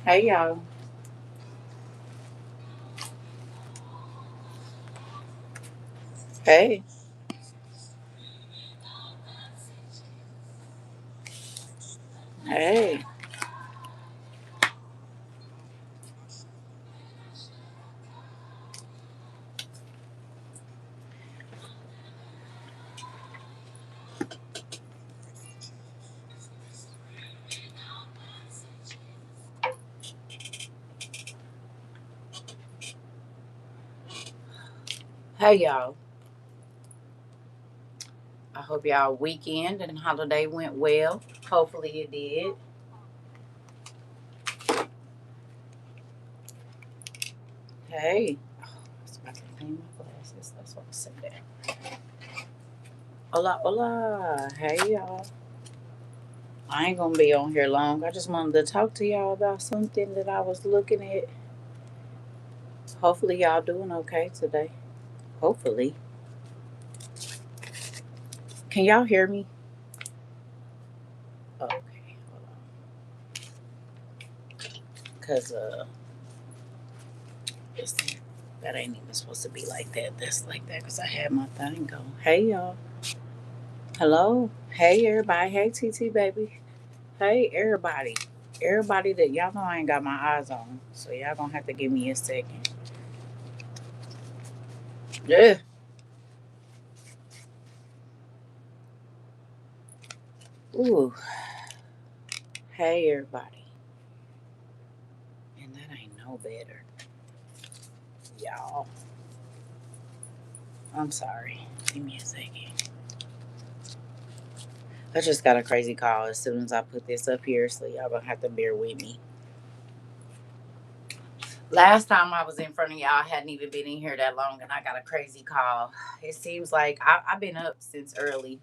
Hey y'all. Hey. Hey. Hey y'all. I hope y'all weekend and holiday went well. Hopefully it did. Hey. Oh, I was about to clean my glasses. That's what I said there. Hola, hola. Hey y'all. I ain't gonna be on here long. I just wanted to talk to y'all about something that I was looking at. Hopefully y'all doing okay today. Hopefully. Can y'all hear me? Oh, okay. Hold on. Cause it's- that ain't even supposed to be like that. That's like that because I had my thing going. Hey y'all. Hello. Hey everybody. Hey TT baby. Hey everybody. Everybody that y'all know I ain't got my eyes on. So y'all gonna have to give me a second. Yeah. Ooh. Hey everybody. And that ain't no better. Y'all. I'm sorry. Give me a second. I just got a crazy call as soon as I put this up here, so y'all gonna have to bear with me. Last time I was in front of y'all, I hadn't even been in here that long, and I got a crazy call. It seems like I've been up since early.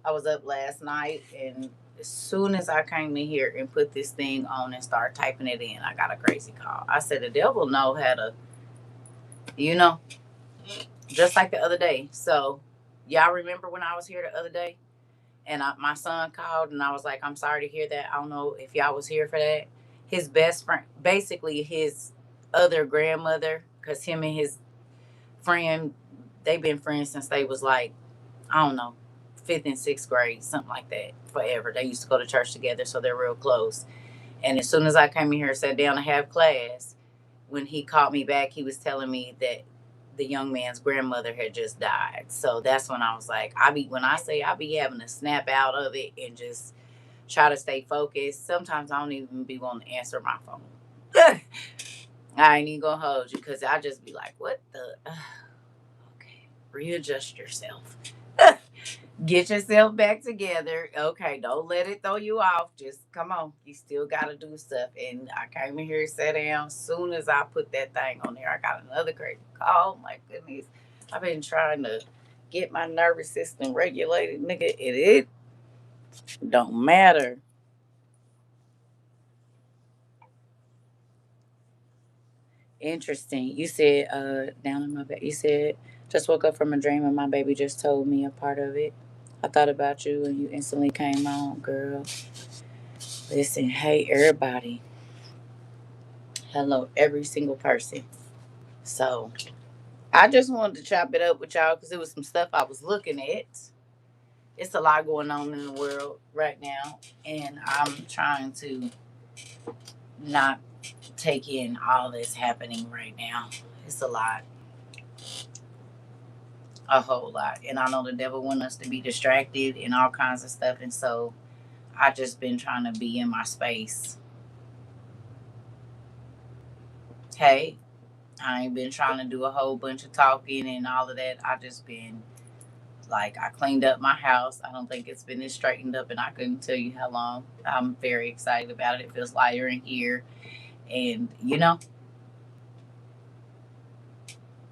I was up last night, and as soon as I came in here and put this thing on and start typing it in, I got a crazy call. I said the devil know how to, you know, just like the other day. So, y'all remember when I was here the other day, and my son called, and I was like, I'm sorry to hear that. I don't know if y'all was here for that. His best friend, basically his other grandmother, because him and his friend, they've been friends since they was like, I don't know, fifth and sixth grade, something like that, forever. They used to go to church together, so they're real close. And as soon as I came in here and sat down to have class, when he called me back, he was telling me that the young man's grandmother had just died. So that's when I was like, when I say I be having to snap out of it and just try to stay focused. Sometimes I don't even be wanting to answer my phone. I ain't even gonna hold you because I just be like, what the? Okay, readjust yourself. Get yourself back together. Okay, don't let it throw you off. Just come on. You still got to do stuff. And I came in here, sat down. Soon as I put that thing on there, I got another crazy call. My goodness. I've been trying to get my nervous system regulated, nigga. It don't matter. Interesting. You said, down in my bed, you said, just woke up from a dream and my baby just told me a part of it. I thought about you and you instantly came on, girl. Listen, hey, everybody. Hello, every single person. So I just wanted to chop it up with y'all because it was some stuff I was looking at. It's a lot going on in the world right now, and I'm trying to not take in all that's happening right now. It's a lot, a whole lot, and I know the devil wants us to be distracted and all kinds of stuff, and so I just been trying to be in my space. Hey, I ain't been trying to do a whole bunch of talking and all of that. I just been like, I cleaned up my house. I don't think it's been this straightened up, and I couldn't tell you how long. I'm very excited about it. It feels lighter in here, and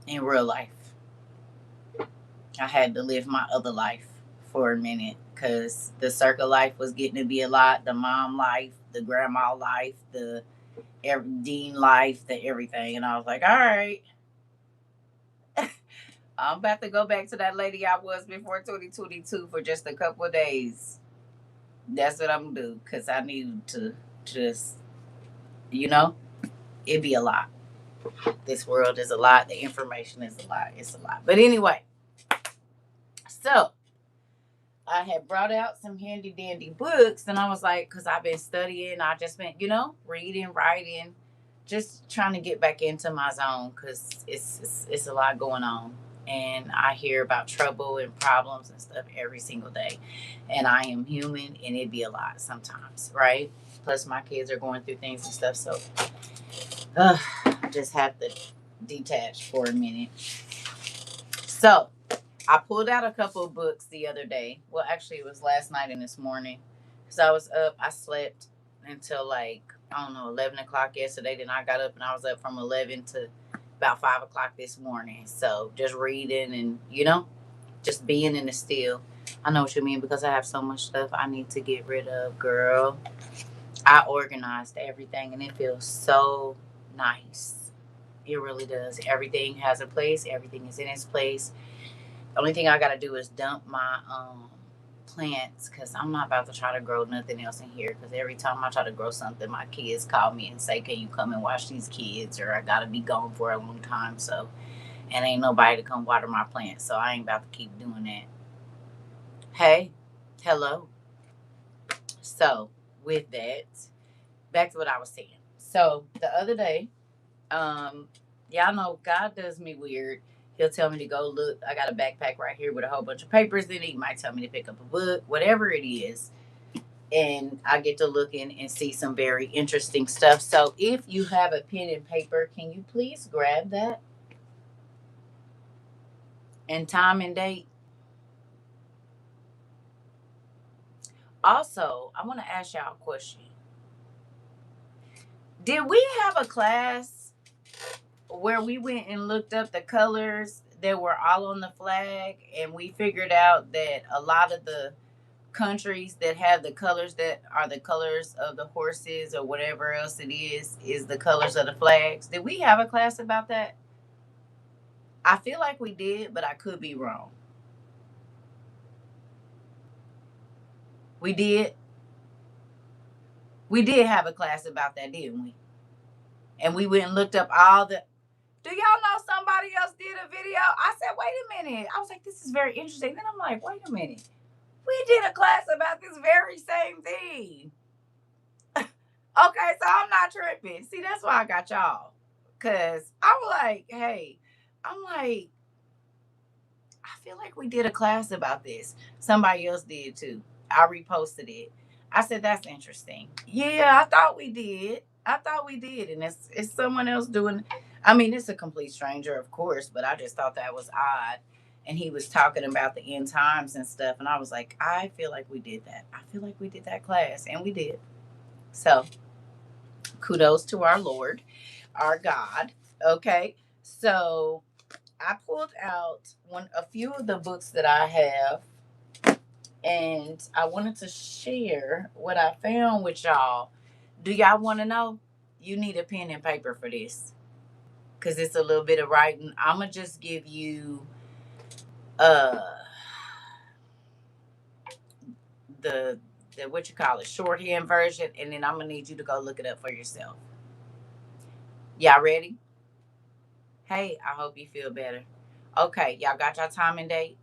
in real life, I had to live my other life for a minute because the circle life was getting to be a lot. The mom life, the grandma life, the dean life, the everything, and I was like, all right, I'm about to go back to that lady I was before 2022 for just a couple of days. That's what I'm gonna do because I need to just You know, it'd be a lot. This world is a lot. The information is a lot. It's a lot. But anyway, so I had brought out some handy dandy books, and I was like, because I've been studying, I just been, reading, writing, just trying to get back into my zone because it's a lot going on, and I hear about trouble and problems and stuff every single day, and I am human, and it'd be a lot sometimes, right? Plus, my kids are going through things and stuff, so I just have to detach for a minute. So I pulled out a couple of books the other day. Well, actually, it was last night and this morning. Because I was up, I slept until like, I don't know, 11 o'clock yesterday. Then I got up and I was up from 11 to about 5 o'clock this morning. So just reading and, just being in the still. I know what you mean because I have so much stuff I need to get rid of, girl. I organized everything and it feels so nice. It really does. Everything has a place, everything is in its place. The only thing I gotta do is dump my plants because I'm not about to try to grow nothing else in here. Because every time I try to grow something, my kids call me and say, "Can you come and watch these kids?" Or I gotta be gone for a long time. So, and ain't nobody to come water my plants. So I ain't about to keep doing that. Hey, hello. So with that, back to what I was saying. So the other day, Um, y'all know God does me weird. He'll tell me to go look. I got a backpack right here with a whole bunch of papers in it. He might tell me to pick up a book, whatever it is. And I get to look in and see some very interesting stuff. So if you have a pen and paper, can you please grab that? And time and date. Also, I want to ask y'all a question. Did we have a class where we went and looked up the colors that were all on the flag and we figured out that a lot of the countries that have the colors that are the colors of the horses or whatever else it is the colors of the flags? Did we have a class about that? I feel like we did, but I could be wrong. We did. We did have a class about that, didn't we? And we went and looked up all the. Do y'all know somebody else did a video? I said, wait a minute. I was like, this is very interesting. Then I'm like, wait a minute. We did a class about this very same thing. Okay, so I'm not tripping. See, that's why I got y'all. Cause I was like, hey, I'm like, I feel like we did a class about this. Somebody else did too. I reposted it. I said, that's interesting. Yeah, I thought we did. I thought we did. And it's someone else doing. I mean, it's a complete stranger, of course, but I just thought that was odd. And he was talking about the end times and stuff. And I was like, I feel like we did that. I feel like we did that class. And we did. So kudos to our Lord, our God. Okay. So I pulled out a few of the books that I have, and I wanted to share what I found with y'all. Do y'all want to know? You need a pen and paper for this because it's a little bit of writing. I'm gonna just give you uh the what you call it shorthand version, and then I'm gonna need you to go look it up for yourself. Y'all ready? Hey, I hope you feel better. Okay, y'all got your time and date?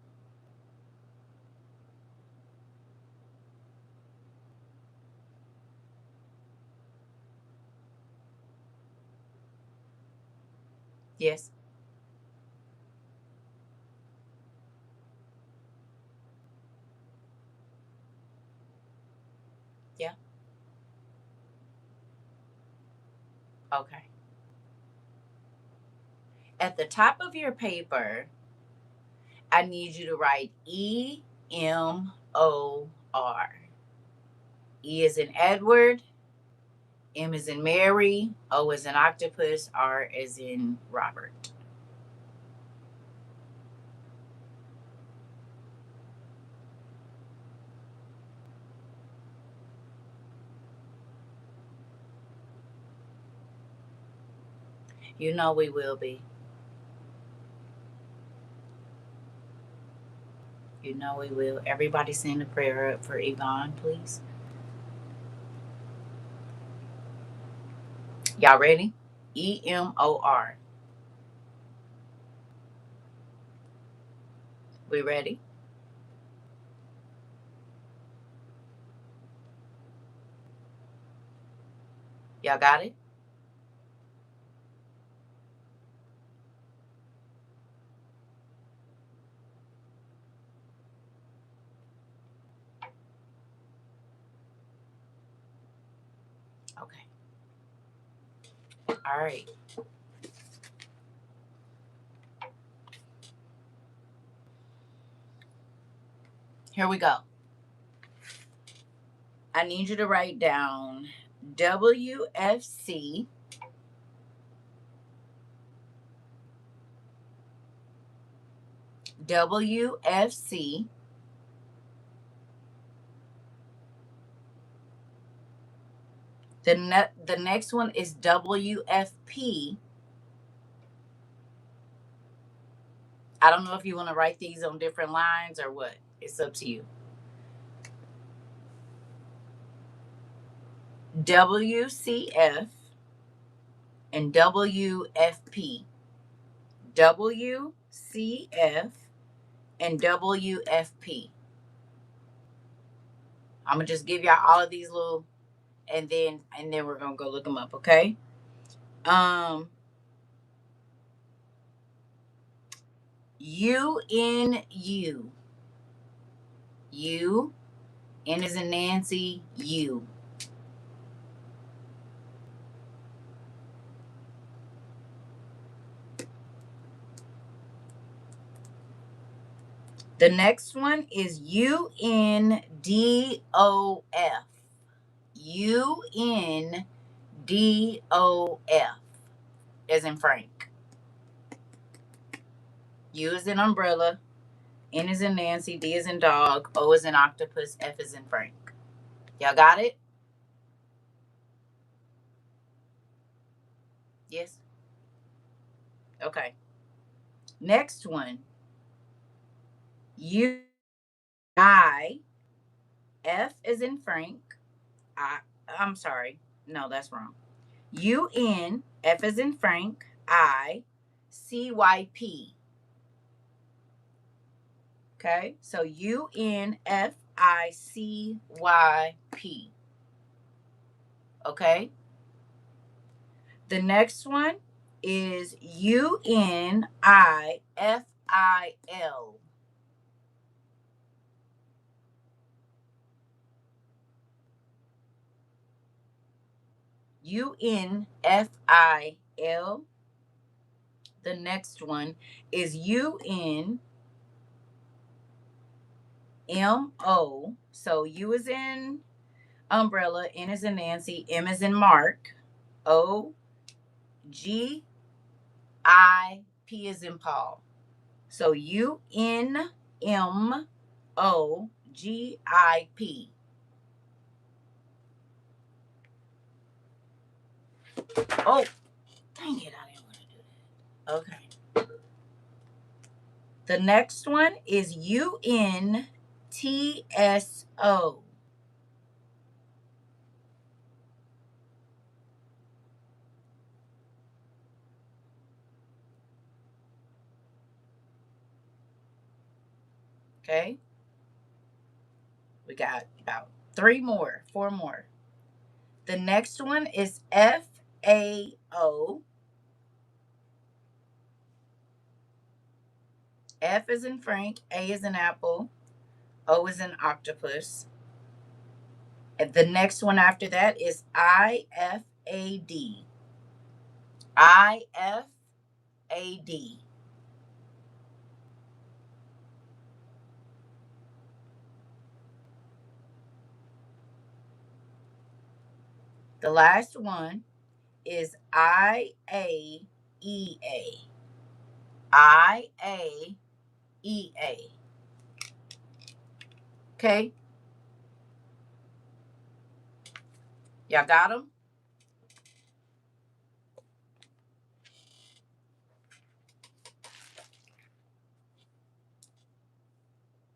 Yes. Yeah. Okay. At the top of your paper, I need you to write EMOR. E is in Edward, M is in Mary, O is in octopus, R is in Robert. You know we will be. You know we will. Everybody send a prayer up for Yvonne, please. Y'all ready? EMOR. We ready? Y'all got it? Okay. All right. Here we go. I need you to write down WFC, WFC, the next one is WFP. I don't know if you want to write these on different lines or what. It's up to you. WCF and WFP. WCF and WFP. I'm gonna just give y'all all of these little, and then we're gonna go look them up, okay? Um, UNU. U. N is in Nancy. U. The next one is UNDOF. UNDOF, as in Frank. U is in umbrella. N is in Nancy. D is in dog. O is in octopus. F is in Frank. Y'all got it? Yes? Okay. Next one. U I F is in Frank. I'm sorry. No, that's wrong. UN F is in Frank. I CYP. Okay? So UNFICYP. Okay? The next one is UNIFIL. UNFIL. The next one is UNMO. So U is in umbrella, N is in Nancy, M is in Mark, OGIP is in Paul. So UNMOGIP. Oh, dang it, I didn't want to do that. Okay. The next one is UNTSO. Okay. We got about four more. The next one is FAO. F is in Frank, A is in apple, O is in octopus. And the next one after that is IFAD. IFAD. The last one is IAEA. IAEA. Okay? Y'all got them?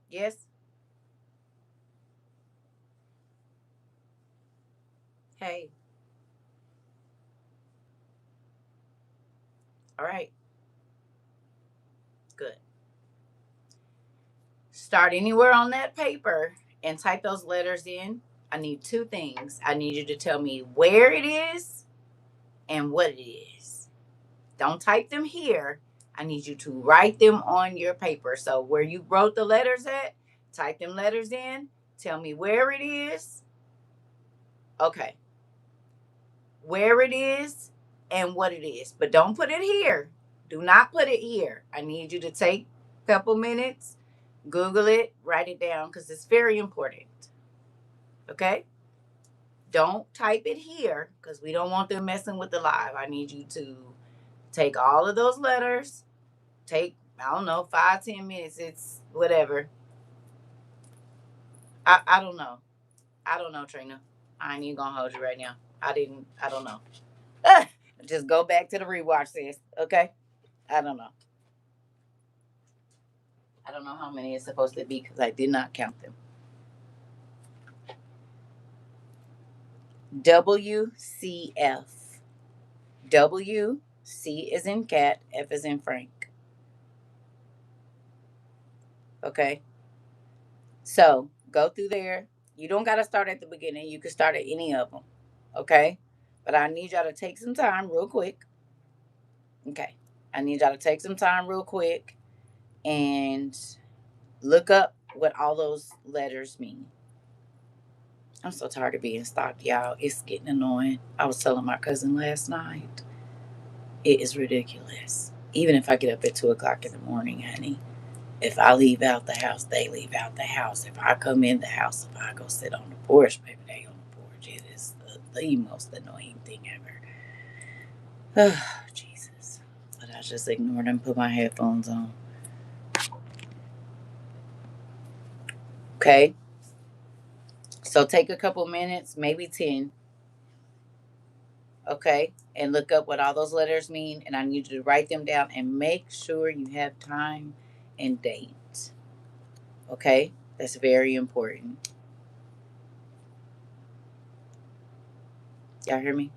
Yes? Hey. All right, good. Start anywhere on that paper and type those letters in. I need two things. I need you to tell me where it is and what it is. Don't type them here. I need you to write them on your paper. So where you wrote the letters at, type them letters in. Tell me where it is. Okay. Where it is and what it is. But don't put it here. Do not put it here. I need you to take a couple minutes, Google it, write it down because it's very important. Okay? Don't type it here because we don't want them messing with the live. I need you to take all of those letters, take, I don't know, 5, 10 minutes. It's whatever. I don't know. I don't know, Trina. I ain't even gonna hold you right now. I don't know. Just go back to the rewatch, sis. Okay? I don't know. I don't know how many it's supposed to be because I did not count them. WCF. W, C is in cat, F is in Frank. Okay? So go through there. You don't got to start at the beginning. You can start at any of them. Okay? But I need y'all to take some time real quick. Okay. I need y'all to take some time real quick and look up what all those letters mean. I'm so tired of being stalked, y'all. It's getting annoying. I was telling my cousin last night. It is ridiculous. Even if I get up at 2 o'clock in the morning, honey. If I leave out the house, they leave out the house. If I come in the house, if I go sit on the porch, baby, they on the porch. It is the most annoying thing ever. Oh, Jesus. But I just ignored and put my headphones on. Okay? So take a couple minutes, maybe 10, okay? And look up what all those letters mean. And I need you to write them down and make sure you have time and date. Okay? That's very important. Y'all hear me?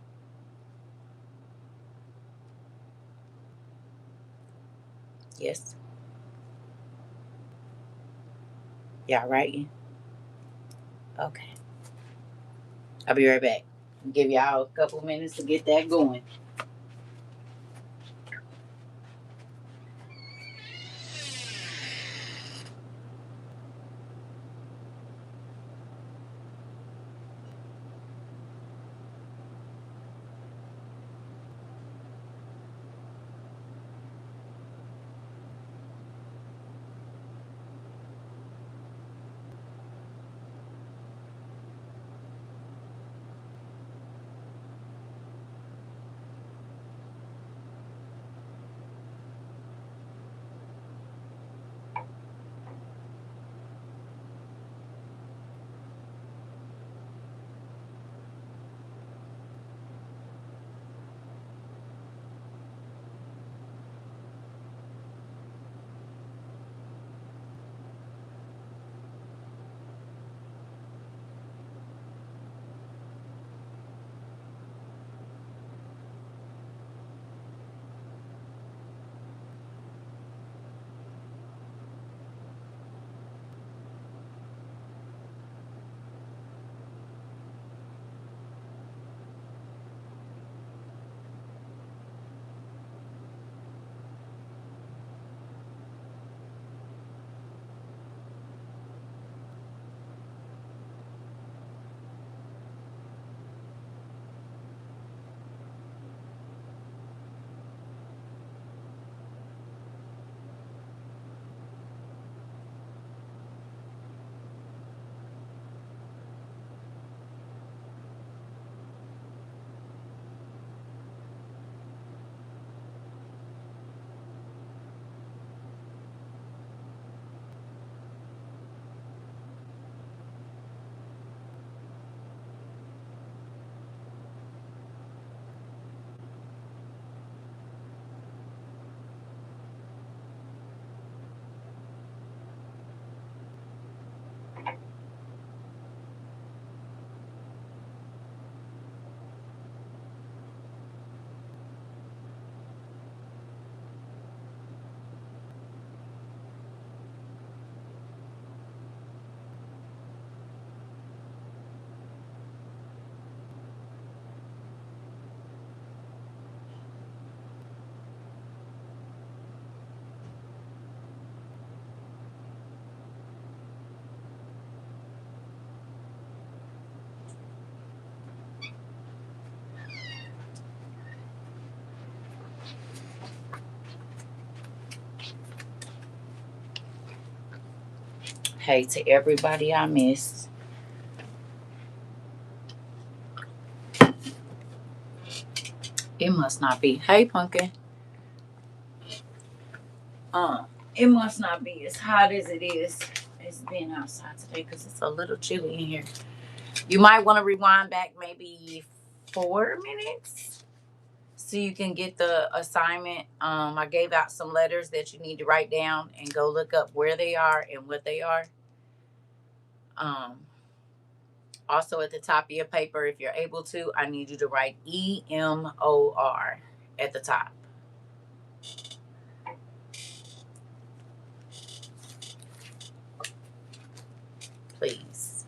Yes? Y'all writing? Okay. I'll be right back. Give y'all a couple minutes to get that going. Hey to everybody I missed. It must not be. Hey, Pumpkin. Uh, it must not be as hot as it is. It's been outside today because it's a little chilly in here. You might want to rewind back maybe 4 minutes so you can get the assignment. I gave out some letters that you need to write down and go look up where they are and what they are. Um, Also, at the top of your paper, if you're able to, I need you to write EMOR at the top. Please.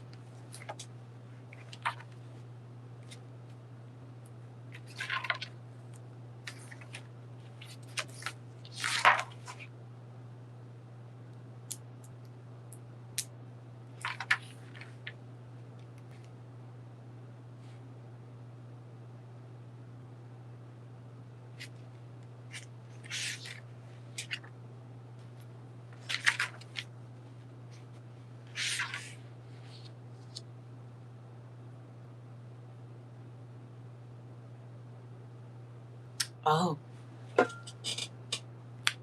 Oh,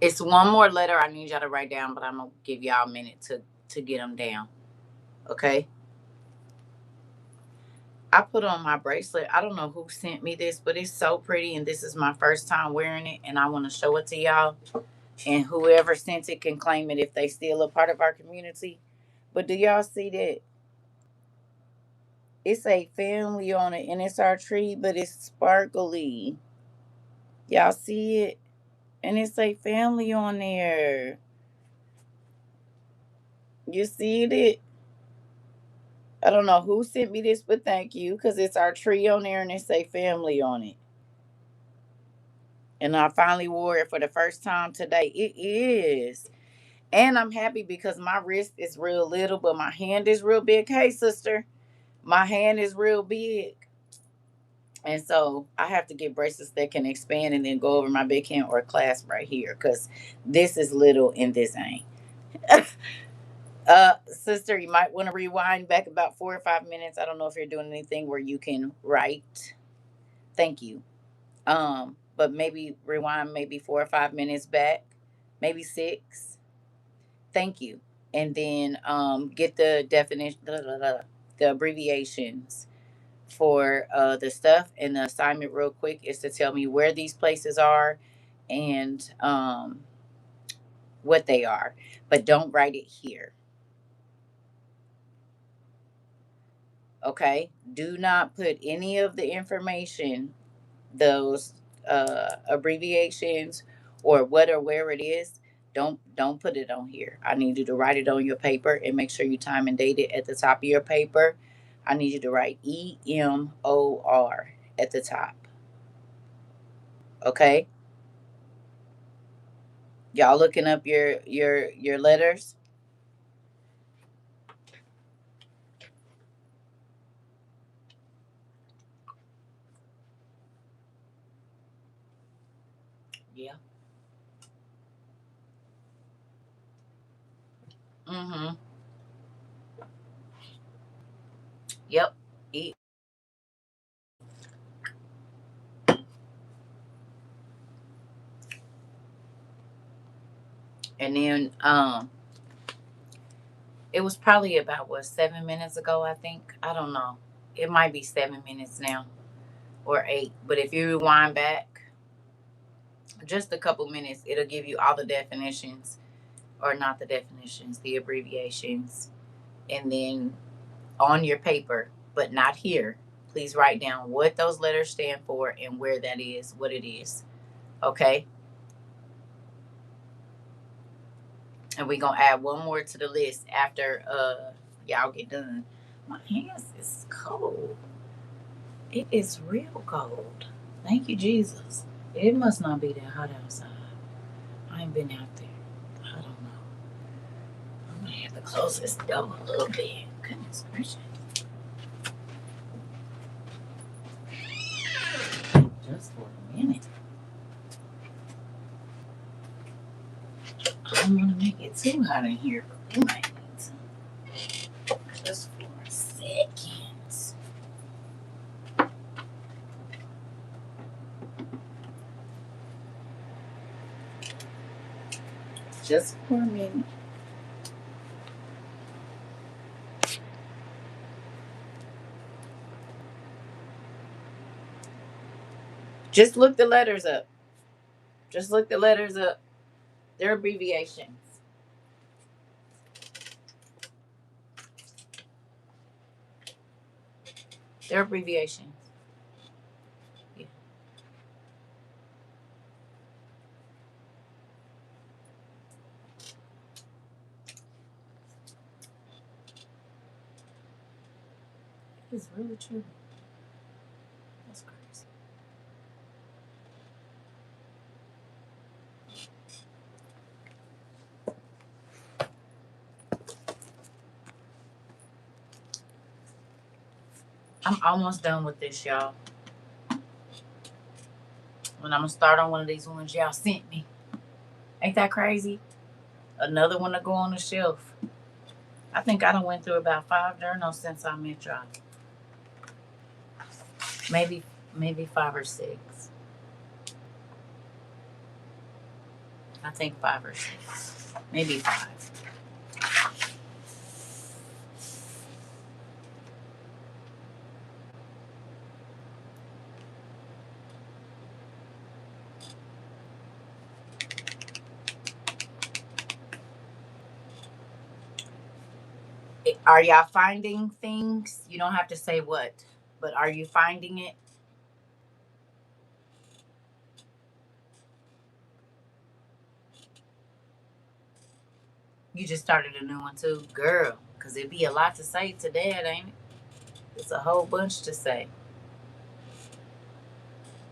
it's one more letter I need y'all to write down, but I'm going to give y'all a minute to get them down. Okay? I put on my bracelet. I don't know who sent me this, but it's so pretty, and this is my first time wearing it, and I want to show it to y'all. And whoever sent it can claim it if they still a part of our community. But do y'all see that? It's a family on it, and it's our tree, but it's sparkly. Y'all see it? And it's a family on there. You see it? I don't know who sent me this, but thank you, because it's our tree on there and it's a family on it. And I finally wore it for the first time today. It is. And I'm happy because my wrist is real little, but my hand is real big. Hey, sister, my hand is real big. And so I have to get bracelets that can expand and then go over my big hand or clasp right here because this is little and this ain't. Sister, you might want to rewind back about 4 or 5 minutes. I don't know if you're doing anything where you can write. Thank you. But maybe rewind maybe 4 or 5 minutes back, maybe six. Thank you. And then get the definition, the abbreviations for the stuff, and the assignment real quick is to tell me where these places are and what they are, but don't write it here. Okay, do not put any of the information, those abbreviations or what or where it is. Don't put it on here. I need you to write it on your paper and make sure you time and date it at the top of your paper. I need you to write EMOR at the top. Okay, y'all looking up your letters. Yeah. Mm-hmm. Yep. E- and then it was probably about what 7 minutes ago, I think. I don't know. It might be 7 minutes now or eight. But if you rewind back just a couple minutes, it'll give you all the definitions, or not the definitions, the abbreviations. And then on your paper, but not here, please write down what those letters stand for and where that is, what it is. Okay? And we're gonna add one more to the list after y'all get done. My hands is cold. It is real cold. Thank you, Jesus. It must not be that hot outside. I ain't been out there. I don't know. I'm gonna have to close this door a little bit. Goodness gracious. Just for a minute. I don't want to make it too hot in here. We might need some. Just for a minute. Just look the letters up. Just look the letters up. They're abbreviations. They're abbreviations. Yeah. It's really true. That's crazy. I'm almost done with this, y'all. And I'm gonna start on one of these ones y'all sent me. Ain't that crazy? Another one to go on the shelf. I think I done went through about 5 journals since I met y'all. Maybe, maybe 5 or 6. I think 5 or 6. Maybe 5. Are y'all finding things? You don't have to say what, but are you finding it? You just started a new one too, girl. Cause it'd be a lot to say to Dad, ain't it? It's a whole bunch to say.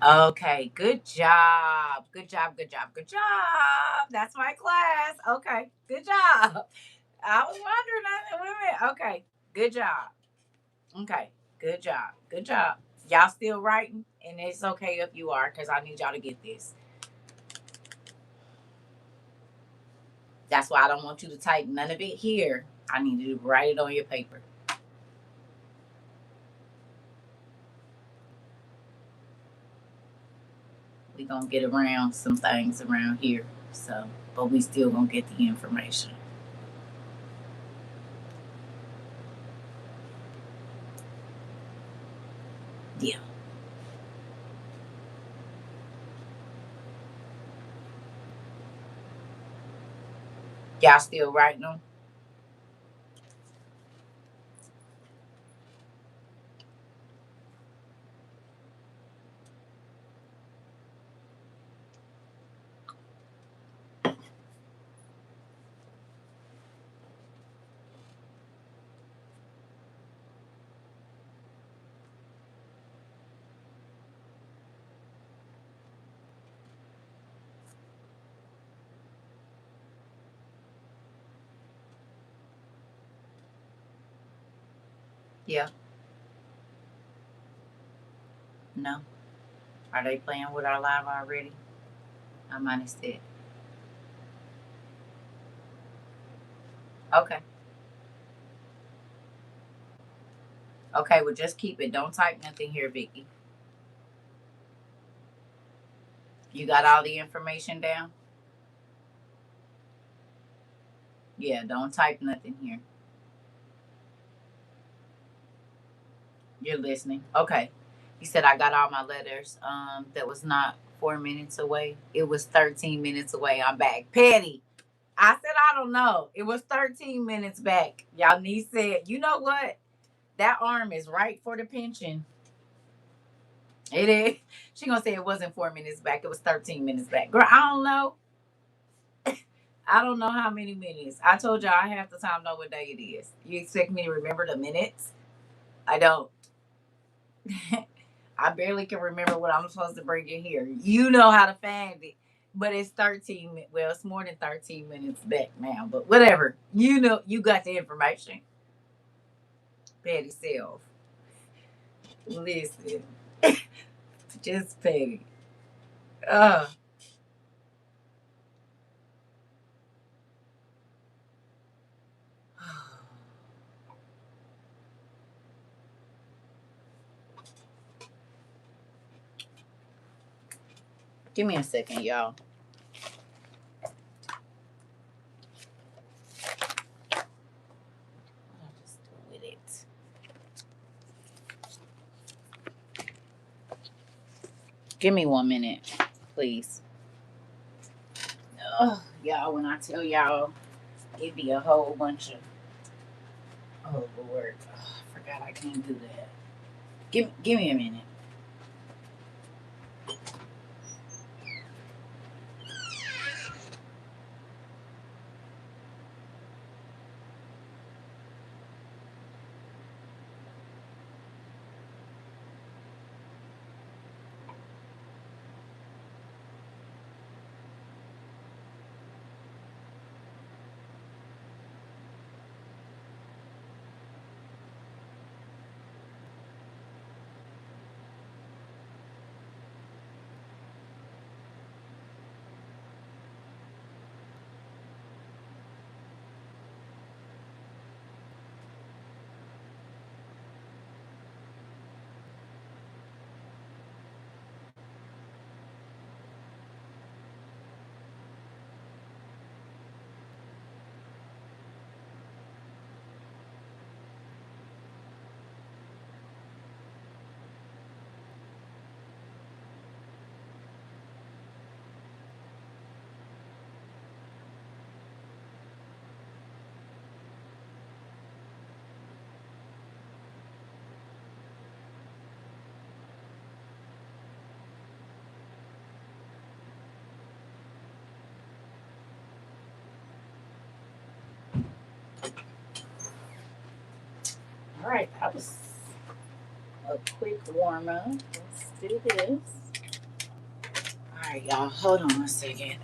Okay, good job. Good job, good job, good job. That's my class. Okay, good job. I was wondering, wait a minute. Okay, good job. Okay, good job. Good job. Y'all still writing? And it's okay if you are, because I need y'all to get this. That's why I don't want you to type none of it here. I need you to write it on your paper. We gonna get around some things around here. So, but we still gonna get the information. Yeah. Y'all still writing them? Yeah. No. Are they playing with our live already? I might have said. Okay. Okay, well just keep it. Don't type nothing here, Vicky. You got all the information down? Yeah, don't type nothing here. You're listening. Okay. He said I got all my letters. That was not 4 minutes away. It was 13 minutes away. I'm back. Petty. I said I don't know. It was 13 minutes back. Y'all niece said, you know what? That arm is right for the pension. It is. She gonna say it wasn't 4 minutes back. It was 13 minutes back. Girl, I don't know. I don't know how many minutes. I told y'all I half the time know what day it is. You expect me to remember the minutes? I don't. I barely can remember what I'm supposed to bring in here. You know how to find it. But it's 13 well, it's more than 13 minutes back now, but whatever. You know, you got the information. Petty self. Listen. Just petty. Uh Give me a second, y'all. Give me 1 minute, please. Oh, y'all, when I tell y'all, it be a whole bunch of, oh, Lord. Oh, I forgot I can't do that. Give me a minute. All right, that was a quick warm up. Let's do this. All right, y'all, hold on a second.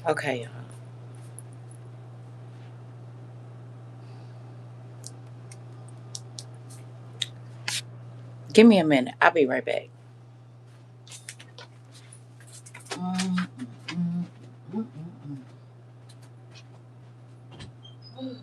Okay, y'all. Give me a minute. I'll be right back. Mm, mm, mm, mm, mm.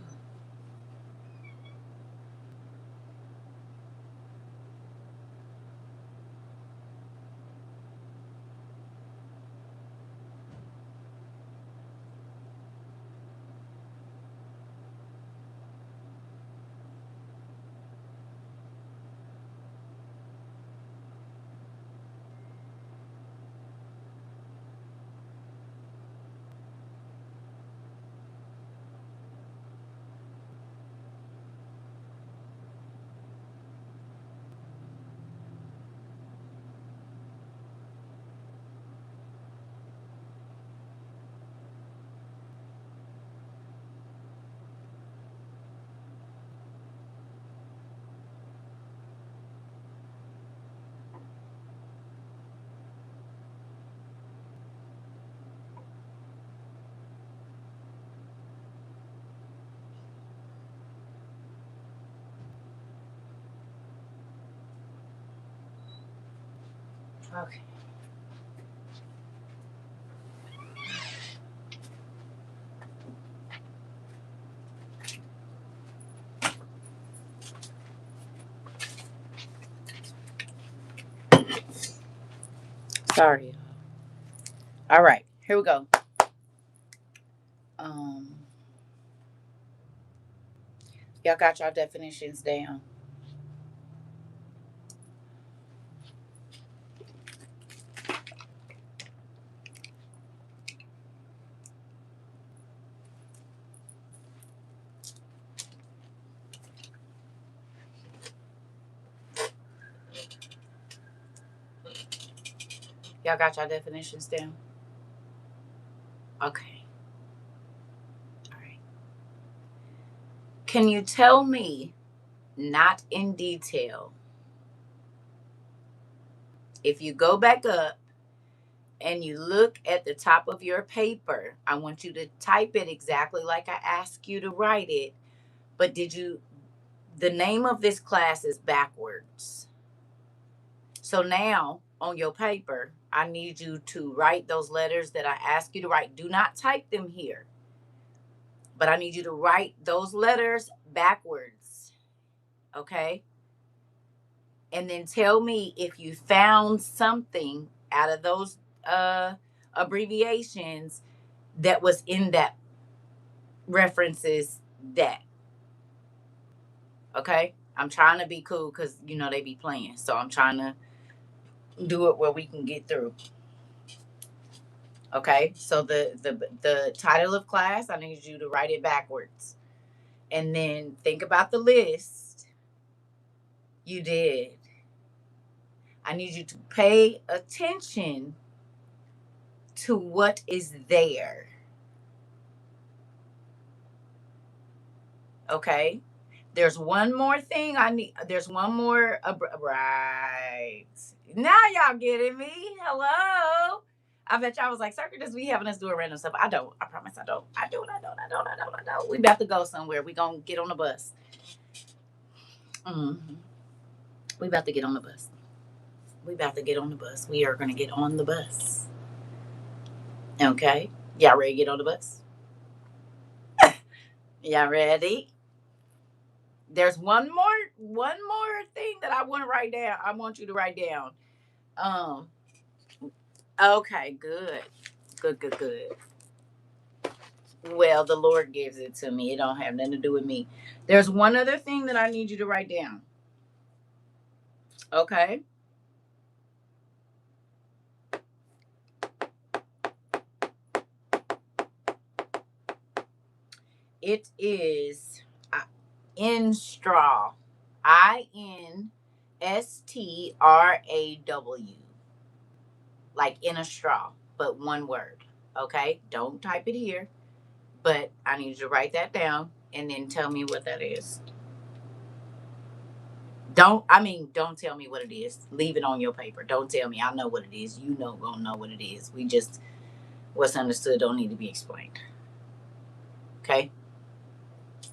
Okay. Sorry. All right. Here we go. Um, y'all got y'all definitions down. Y'all got y'all definitions down. Okay. All right. Can you tell me, not in detail, if you go back up and you look at the top of your paper, I want you to type it exactly like I asked you to write it. But the name of this class is backwards. So now on your paper, I need you to write those letters that I ask you to write. Do not type them here, but I need you to write those letters backwards. Okay? And then tell me if you found something out of those abbreviations that was in that references that. Okay? I'm trying to be cool because they be playing. So I'm trying to do it where we can get through. Okay? So the title of class, I need you to write it backwards. And then think about the list. You did. I need you to pay attention to what is there. Okay? There's one more thing I need. There's one more. Right. Now y'all getting me. Hello. I bet y'all was like, Circuit does be having us doing random stuff. I don't. I promise I don't. I don't. I don't. I don't. I don't. I don't. We about to go somewhere. We gonna get on the bus. Mm-hmm. We about to get on the bus. We about to get on the bus. We are gonna get on the bus. Okay. Y'all ready to get on the bus? Y'all ready? There's one more thing that I want to write down. I want you to write down. Um. Okay. Good. Good. Good. Good. Well, the Lord gives it to me. It don't have nothing to do with me. There's one other thing that I need you to write down. Okay. It is in straw. INSTRAW. Like in a straw, but one word. Okay. Don't type it here, but I need you to write that down and then tell me what that is. Don't tell me what it is. Leave it on your paper. Don't tell me. I know what it is. You know, gonna know what it is. What's understood don't need to be explained. Okay?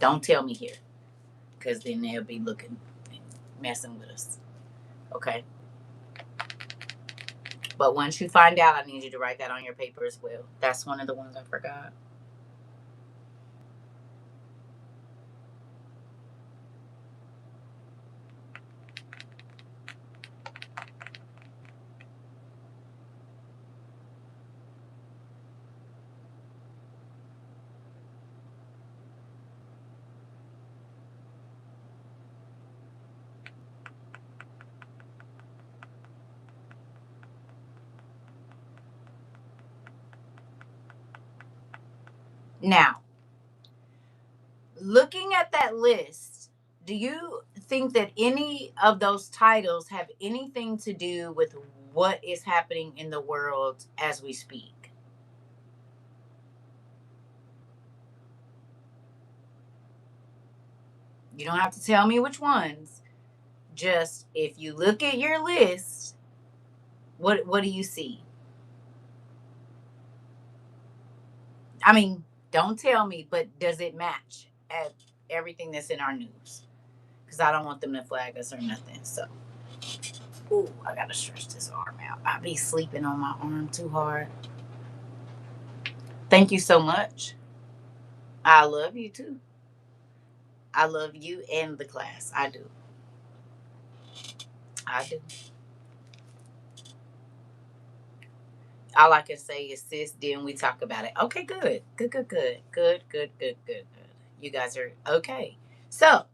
Don't tell me here, because then they'll be looking and messing with us. Okay? But once you find out, I need you to write that on your paper as well. That's one of the ones I forgot. Now, looking at that list, do you think that any of those titles have anything to do with what is happening in the world as we speak? You don't have to tell me which ones. Just if you look at your list, what do you see? I mean, don't tell me, but does it match at everything that's in our news? Because I don't want them to flag us or nothing. So Ooh, I gotta stretch this arm out. I be sleeping on my arm too hard. Thank you so much. I love you too. I love you and the class. I do. I do. All I can say is, sis, then we talk about it. Okay, good. Good, good, good. Good, good, good, good, good. You guys are okay. So,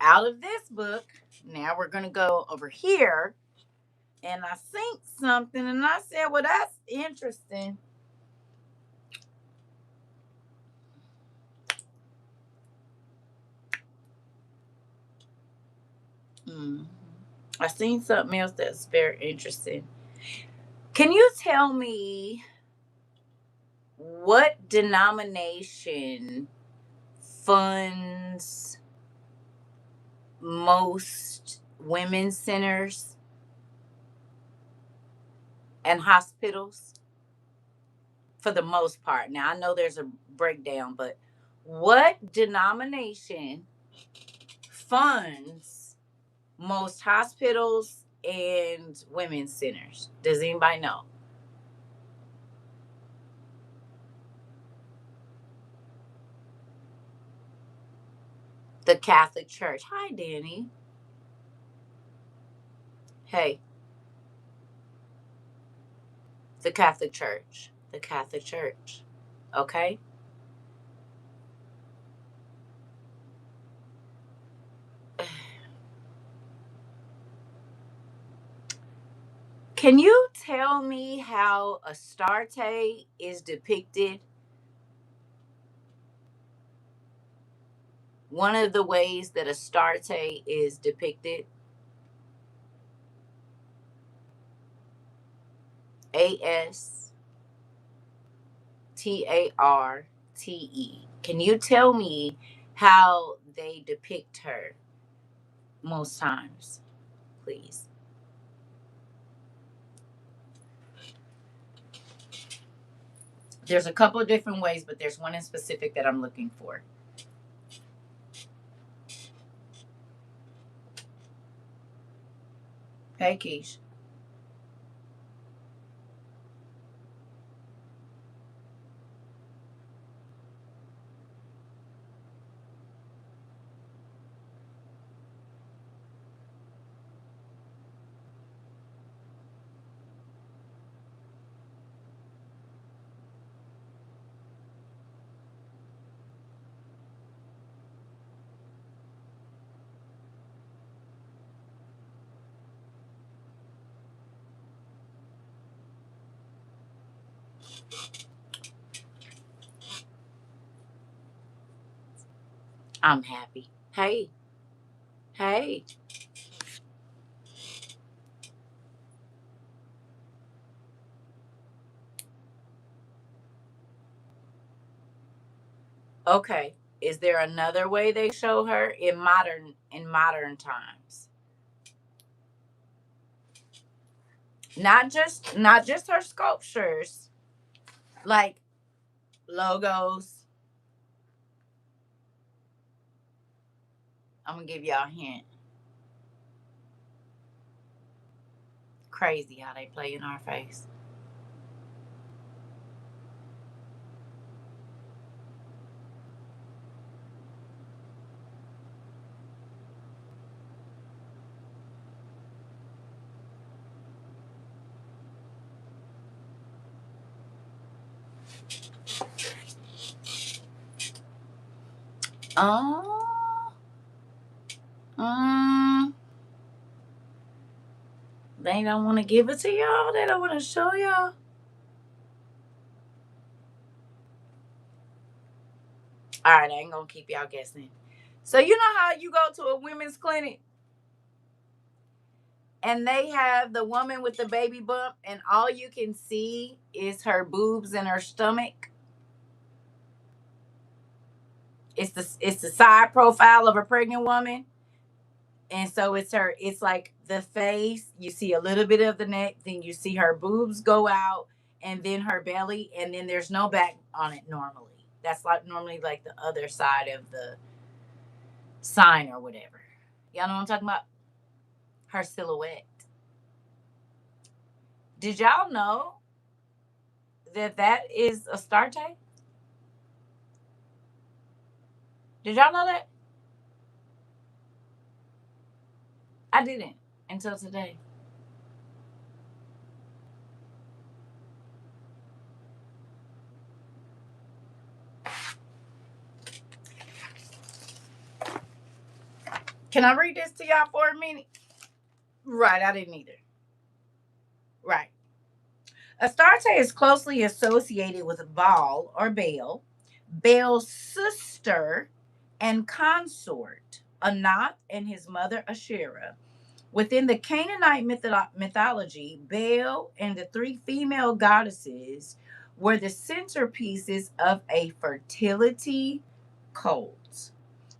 out of this book, now we're going to go over here. And I seen something and I said, well, that's interesting. Mm. I seen something else that's very interesting. Can you tell me what denomination funds most women's centers and hospitals for the most part? Now, I know there's a breakdown, but what denomination funds most hospitals and women's centers? Does anybody know? The Catholic Church. Hi, Danny. Hey, the Catholic Church. The Catholic Church. Okay. Can you tell me how Astarte is depicted? One of the ways that Astarte is depicted. Astarte. Can you tell me how they depict her most times, please? There's a couple of different ways, but there's one in specific that I'm looking for. Hey, Keish. I'm happy. Hey, hey. Okay. Is there another way they show her in modern times? Not just her sculptures, like logos. I'm gonna give y'all a hint. Crazy how they play in our face. Oh, um, they don't want to give it to y'all. They don't want to show y'all. All right, I ain't gonna keep y'all guessing. So you know how you go to a women's clinic and they have the woman with the baby bump, and all you can see is her boobs and her stomach. It's the side profile of a pregnant woman, and so it's like the face. You see a little bit of the neck, then you see her boobs go out, and then her belly, and then there's no back on it normally. That's like normally like the other side of the sign or whatever. Y'all know what I'm talking about? Her silhouette. Did y'all know that is Astarte? Did y'all know that? I didn't until today. Can I read this to y'all for a minute? Right, I didn't either. Right. Astarte is closely associated with Baal or Baal, Baal's sister and consort, Anat, and his mother Asherah. Within the Canaanite mythology, Baal and the three female goddesses were the centerpieces of a fertility cult.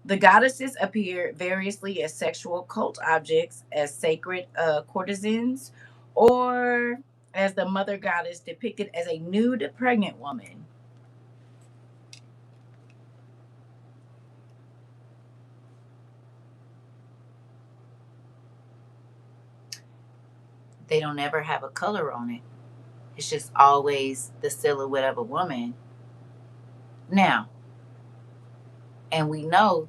The goddesses appear variously as sexual cult objects, as sacred courtesans, or as the mother goddess depicted as a nude pregnant woman. They don't ever have a color on it. It's just always the silhouette of a woman. Now, and we know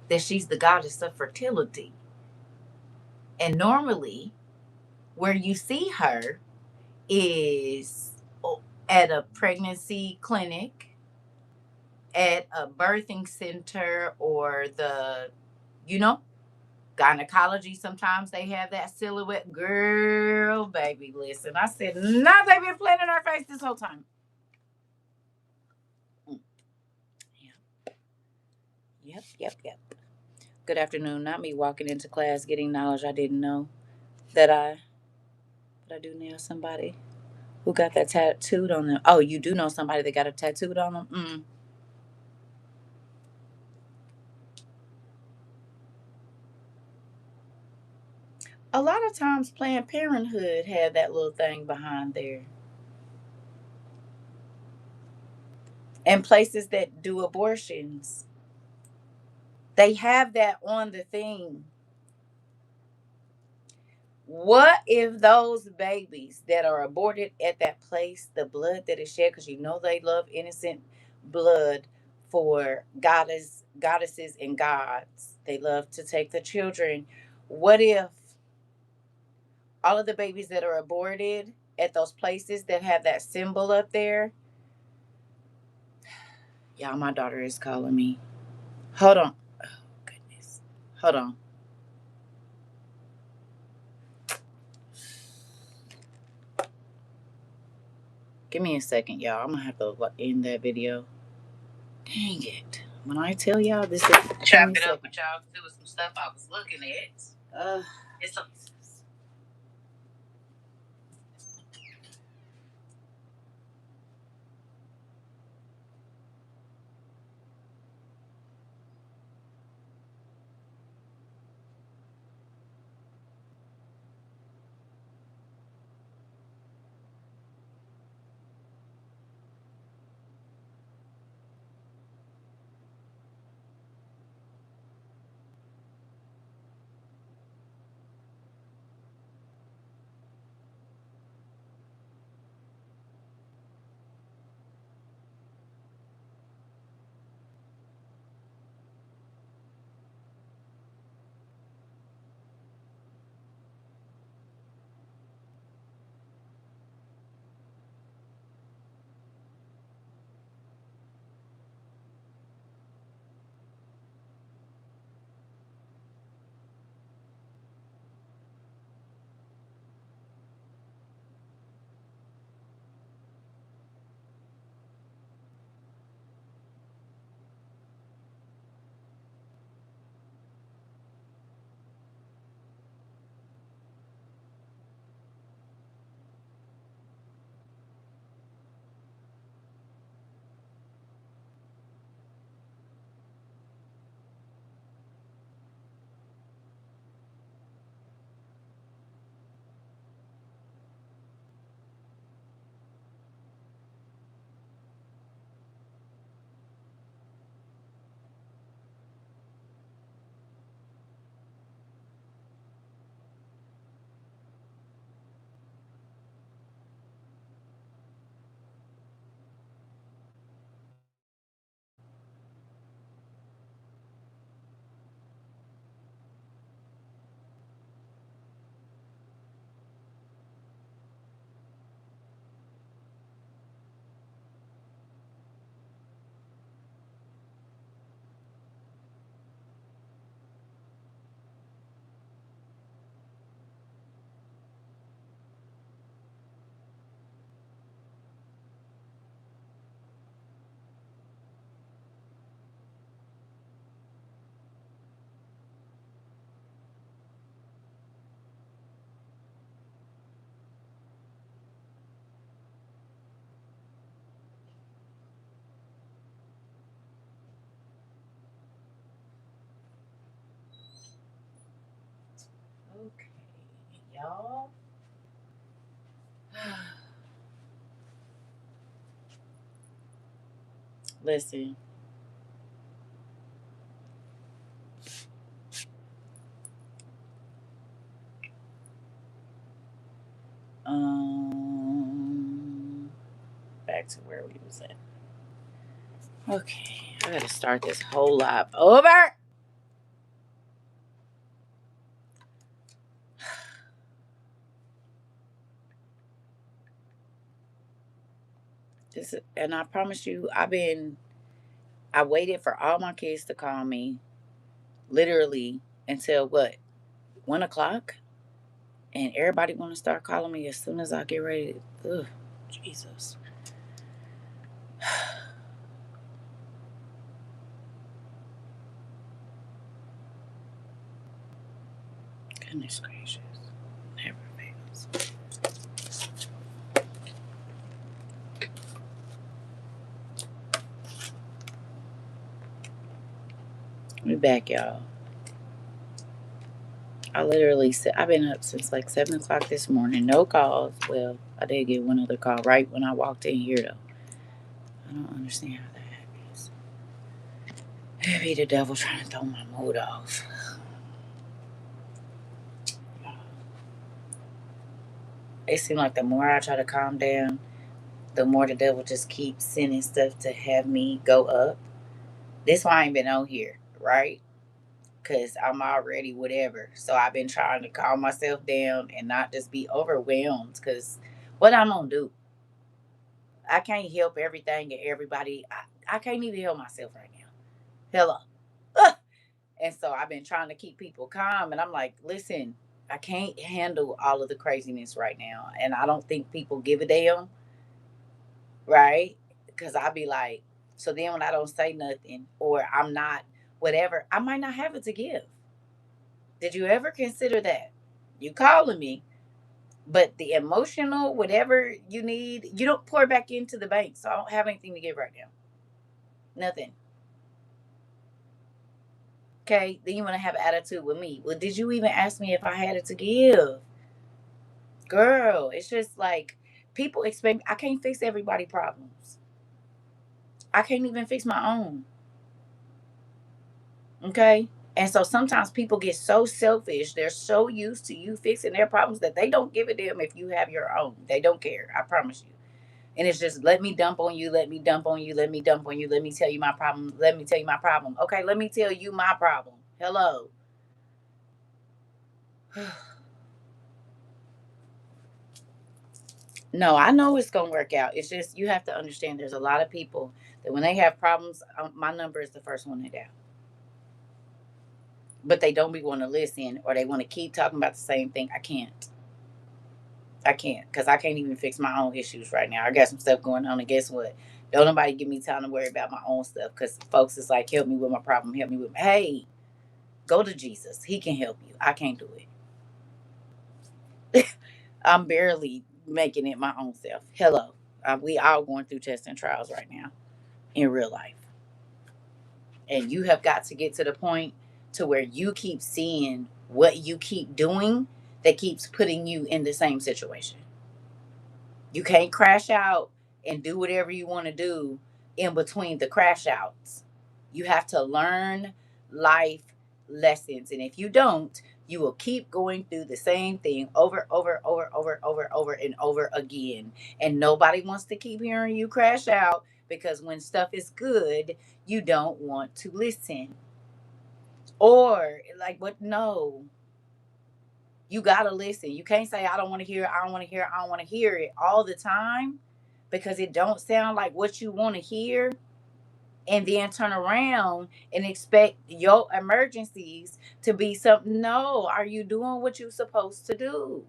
that she's the goddess of fertility. And normally, where you see her is at a pregnancy clinic, at a birthing center, or you know, gynecology. Sometimes they have that silhouette. Girl, baby, listen. I said, nah, they been playing in our face this whole time. Mm, yeah. Yep. Good afternoon. Not me walking into class getting knowledge I didn't know that I do know somebody who got that tattooed on them. Oh, you do know somebody that got a tattooed on them? A lot of times Planned Parenthood had that little thing behind there. And places that do abortions, they have that on the thing. What if those babies that are aborted at that place, the blood that is shed, because you know they love innocent blood for goddesses and gods. They love to take the children. What if all of the babies that are aborted at those places that have that symbol up there? Y'all, my daughter is calling me. Hold on. Oh, goodness. Hold on. Give me a second, y'all. I'm going to have to end that video. Dang it. When I tell y'all this is chop it up with y'all, there was some stuff I was looking at. It's a Okay, y'all. Listen. Back to where we was at. Okay, I gotta start this whole lot over. And I promise you, I waited for all my kids to call me, literally until what, 1 o'clock, and everybody want to start calling me as soon as I get ready. Ugh, Jesus, goodness gracious, never fails. We back, y'all. I literally said I've been up since like 7 o'clock this morning. No calls. Well, I did get one other call right when I walked in here, though. I don't understand how that happens. Maybe the devil trying to throw my mood off. It seemed like the more I try to calm down, the more the devil just keeps sending stuff to have me go up. This why I ain't been on here, right? Because I'm already whatever. So I've been trying to calm myself down and not just be overwhelmed. Because what I'm going to do, I can't help everything and everybody. I can't even help myself right now. Hello. Ugh. And so I've been trying to keep people calm. And I'm like, listen, I can't handle all of the craziness right now. And I don't think people give a damn, right? Because I'll be like, so then when I don't say nothing or I'm not whatever, I might not have it to give. Did you ever consider that? You calling me, but the emotional, whatever you need, you don't pour back into the bank. So I don't have anything to give right now. Nothing. Okay. Then you want to have attitude with me. Well, did you even ask me if I had it to give? Girl, it's just like people expect I can't fix everybody's problems. I can't even fix my own. Okay. And so sometimes people get so selfish. They're so used to you fixing their problems that they don't give a damn if you have your own. They don't care. I promise you. And it's just let me dump on you, let me dump on you, let me dump on you, let me tell you my problem, let me tell you my problem. Okay, let me tell you my problem. Hello. No, I know it's gonna work out. It's just you have to understand there's a lot of people that when they have problems, my number is the first one to down. But they don't be want to listen or they want to keep talking about the same thing. I can't. I can't because I can't even fix my own issues right now. I got some stuff going on, and guess what? Don't nobody give me time to worry about my own stuff because folks is like, help me with my problem, help me with. Hey, go to Jesus. He can help you. I can't do it. I'm barely making it my own self. Hello. We all going through tests and trials right now in real life. And you have got to get to the point to where you keep seeing what you keep doing that keeps putting you in the same situation. You can't crash out and do whatever you want to do in between the crash outs. You have to learn life lessons. And if you don't, you will keep going through the same thing over and over again. And nobody wants to keep hearing you crash out because when stuff is good, you don't want to listen. Or like, what? No, you gotta listen. You can't say I don't want to hear, I don't want to hear, I don't want to hear it all the time because it don't sound like what you want to hear, and then turn around and expect your emergencies to be something. No, are you doing what you're supposed to do?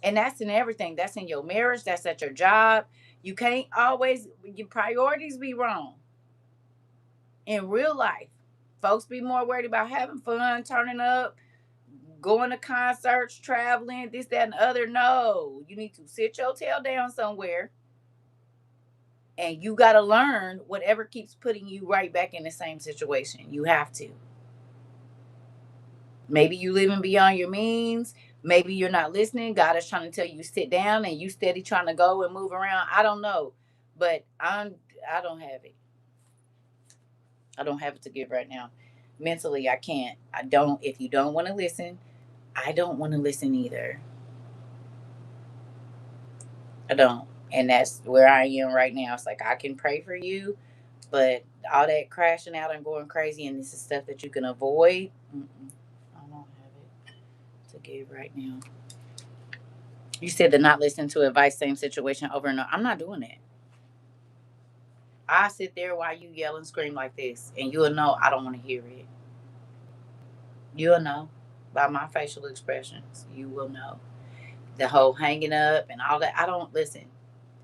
And that's in everything. That's in your marriage, that's at your job. You can't always your priorities be wrong in real life. Folks be more worried about having fun, turning up, going to concerts, traveling, this, that, and the other. No, you need to sit your tail down somewhere and you got to learn whatever keeps putting you right back in the same situation. You have to. Maybe you living beyond your means. Maybe you're not listening. God is trying to tell you sit down and you steady trying to go and move around. I don't know. But I don't have it. I don't have it to give right now. Mentally I can't. I don't. If you don't want to listen, I don't want to listen either. I don't. And that's where I am right now. It's like I can pray for you, but all that crashing out and going crazy, and this is stuff that you can avoid. I don't have it to give right now. You said to not listen to advice, same situation over and over. I'm not doing that. I sit there while you yell and scream like this, and you'll know I don't want to hear it. You'll know by my facial expressions. You will know the whole hanging up and all that. I don't listen.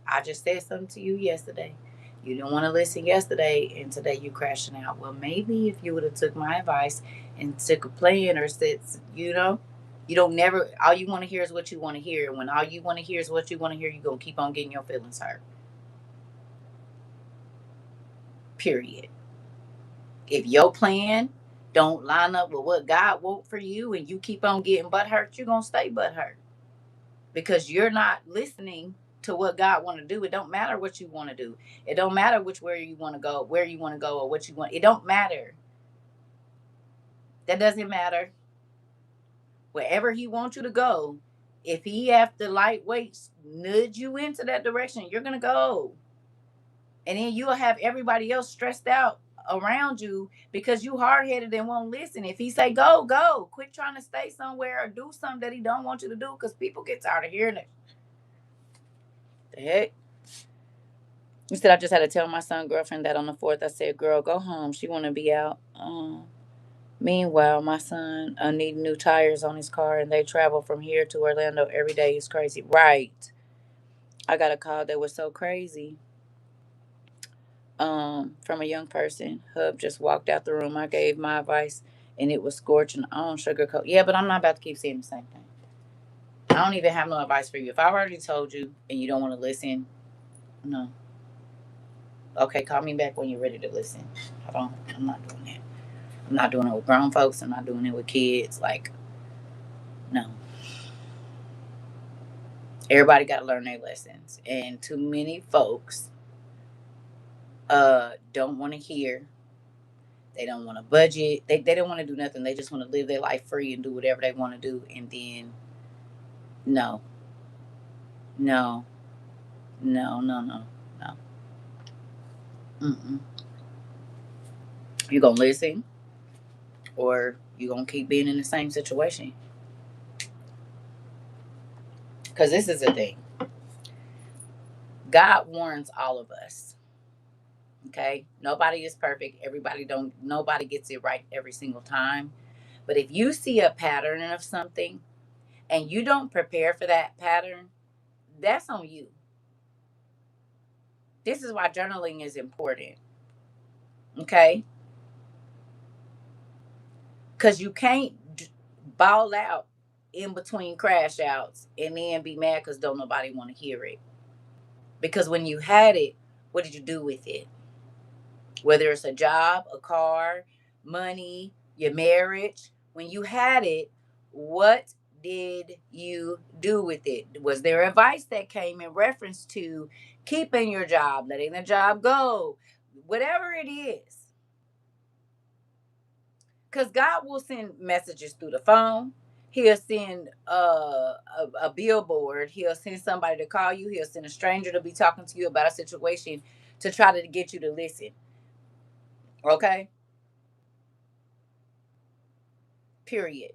I just said something to you yesterday. You didn't want to listen yesterday, and today you crashing out. Well, maybe if you would have took my advice and took a plan or said, you don't never. All you want to hear is what you want to hear, and when all you want to hear is what you want to hear, you are gonna keep on getting your feelings hurt. Period. If your plan don't line up with what God wants for you, and you keep on getting butt hurt, you're gonna stay butt hurt because you're not listening to what God want to do. It don't matter what you want to do. It don't matter which where you want to go, or what you want. It don't matter. That doesn't matter. Wherever He wants you to go, if He have to lightweight nudge you into that direction, you're gonna go, and then you'll have everybody else stressed out around you because you hard headed and won't listen. If He say go, go. Quit trying to stay somewhere or do something that He don't want you to do because people get tired of hearing it. The heck. You said I just had to tell my son girlfriend that on the 4th. I said, girl, go home. She want to be out. Meanwhile, my son need new tires on his car, and they travel from here to Orlando every day. It's crazy. Right. I got a call that was so crazy from a young person. Hub just walked out the room. I gave my advice, and it was scorching. I don't sugarcoat. Yeah, but I'm not about to keep saying the same thing. I don't even have no advice for you. If I already told you and you don't want to listen, no. Okay, call me back when you're ready to listen. I'm not doing that. I'm not doing it with grown folks. I'm not doing it with kids. Like, no. Everybody got to learn their lessons. And too many folks don't want to hear. They don't want to budget. They don't want to do nothing. They just want to live their life free and do whatever they want to do. And then, no, no, no, no, no, no. Mm-mm. You going to listen or you going to keep being in the same situation? Because this is the thing. God warns all of us. Okay? Nobody is perfect. Nobody gets it right every single time. But if you see a pattern of something and you don't prepare for that pattern, that's on you. This is why journaling is important. Okay? Because you can't ball out in between crash outs and then be mad because don't nobody want to hear it. Because when you had it, what did you do with it? Whether it's a job, a car, money, your marriage, when you had it, what did you do with it? Was there advice that came in reference to keeping your job, letting the job go, whatever it is? Because God will send messages through the phone. He'll send a billboard. He'll send somebody to call you. He'll send a stranger to be talking to you about a situation to try to get you to listen. Okay? Period.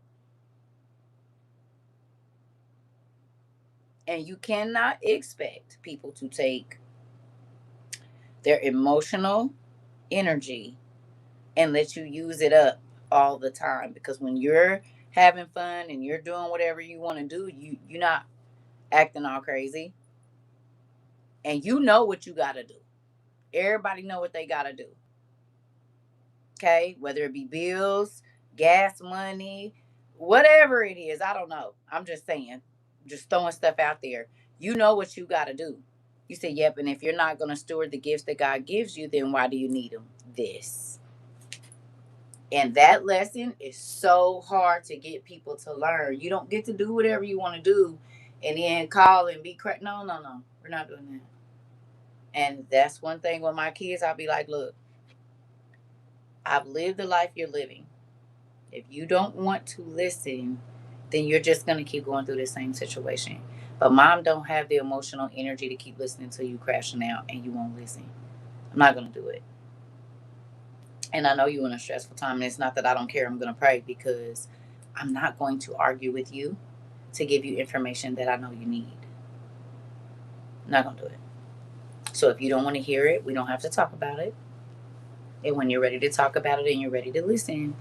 And you cannot expect people to take their emotional energy and let you use it up all the time. Because when you're having fun and you're doing whatever you want to do, you're not acting all crazy. And you know what you gotta do. Everybody know what they gotta do. Okay? Whether it be bills, gas money, whatever it is, I don't know. I'm just saying. Just throwing stuff out there. You know what you gotta do. You say, yep, and if you're not going to steward the gifts that God gives you, then why do you need them? This. And that lesson is so hard to get people to learn. You don't get to do whatever you want to do and then call and be correct. No, no, no. We're not doing that. And that's one thing with my kids. I'll be like, look, I've lived the life you're living. If you don't want to listen, then you're just going to keep going through the same situation. But mom don't have the emotional energy to keep listening to you crashing out and you won't listen. I'm not going to do it. And I know you're in a stressful time. And it's not that I don't care. I'm going to pray because I'm not going to argue with you to give you information that I know you need. I'm not going to do it. So if you don't want to hear it, we don't have to talk about it. And when you're ready to talk about it and you're ready to listen,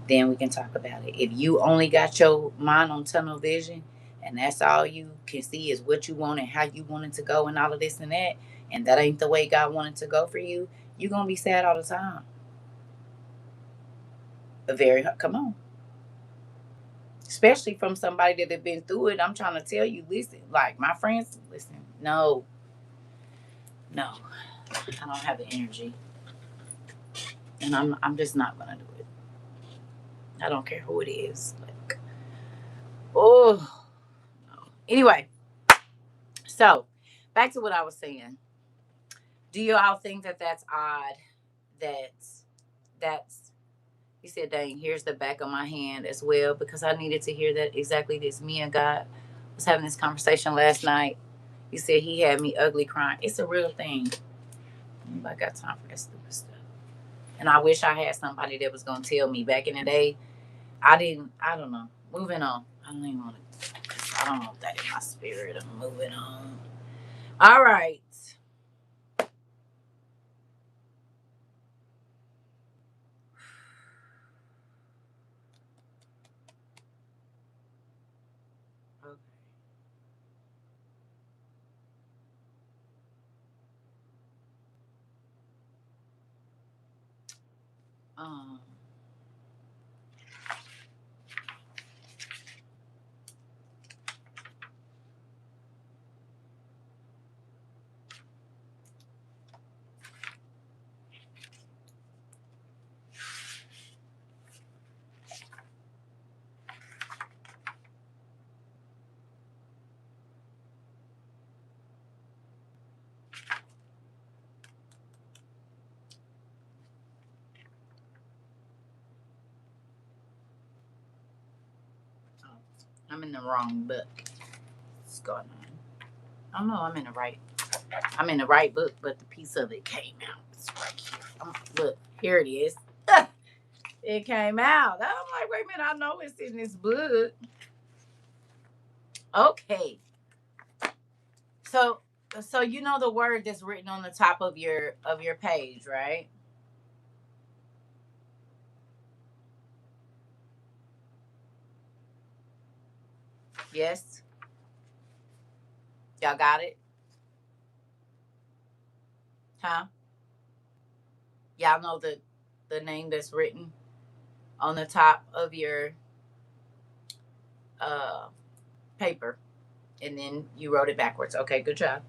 then we can talk about it. If you only got your mind on tunnel vision and that's all you can see is what you want and how you want it to go and all of this and that, and that ain't the way God wanted to go for you, you're going to be sad all the time. Come on. Especially from somebody that have been through it. I'm trying to tell you, listen, like my friends, listen, no, no, I don't have the energy. And I'm just not going to do it. I don't care who it is. Like, oh, no. Anyway, so back to what I was saying. Do you all think that that's odd? That's he said, dang, here's the back of my hand as well, because I needed to hear that exactly this. Me and God was having this conversation last night. He said he had me ugly crying. It's a real thing. Nobody got time for that stupid stuff. And I wish I had somebody that was gonna tell me back in the day. I don't know. Moving on. I don't even want to, I don't want that in my spirit. I'm moving on. All right. Okay. Um oh, I'm in the wrong book. What's going on? I don't know. I'm in the right book, but the piece of it came out. It's right here. Look, here it is. It came out. I'm like, wait a minute. I know it's in this book. Okay. So, so you know the word that's written on the top of your page, right? Yes. Y'all got it, huh? Y'all know the name that's written on the top of your uh paper, and then you wrote it backwards. Okay, good job.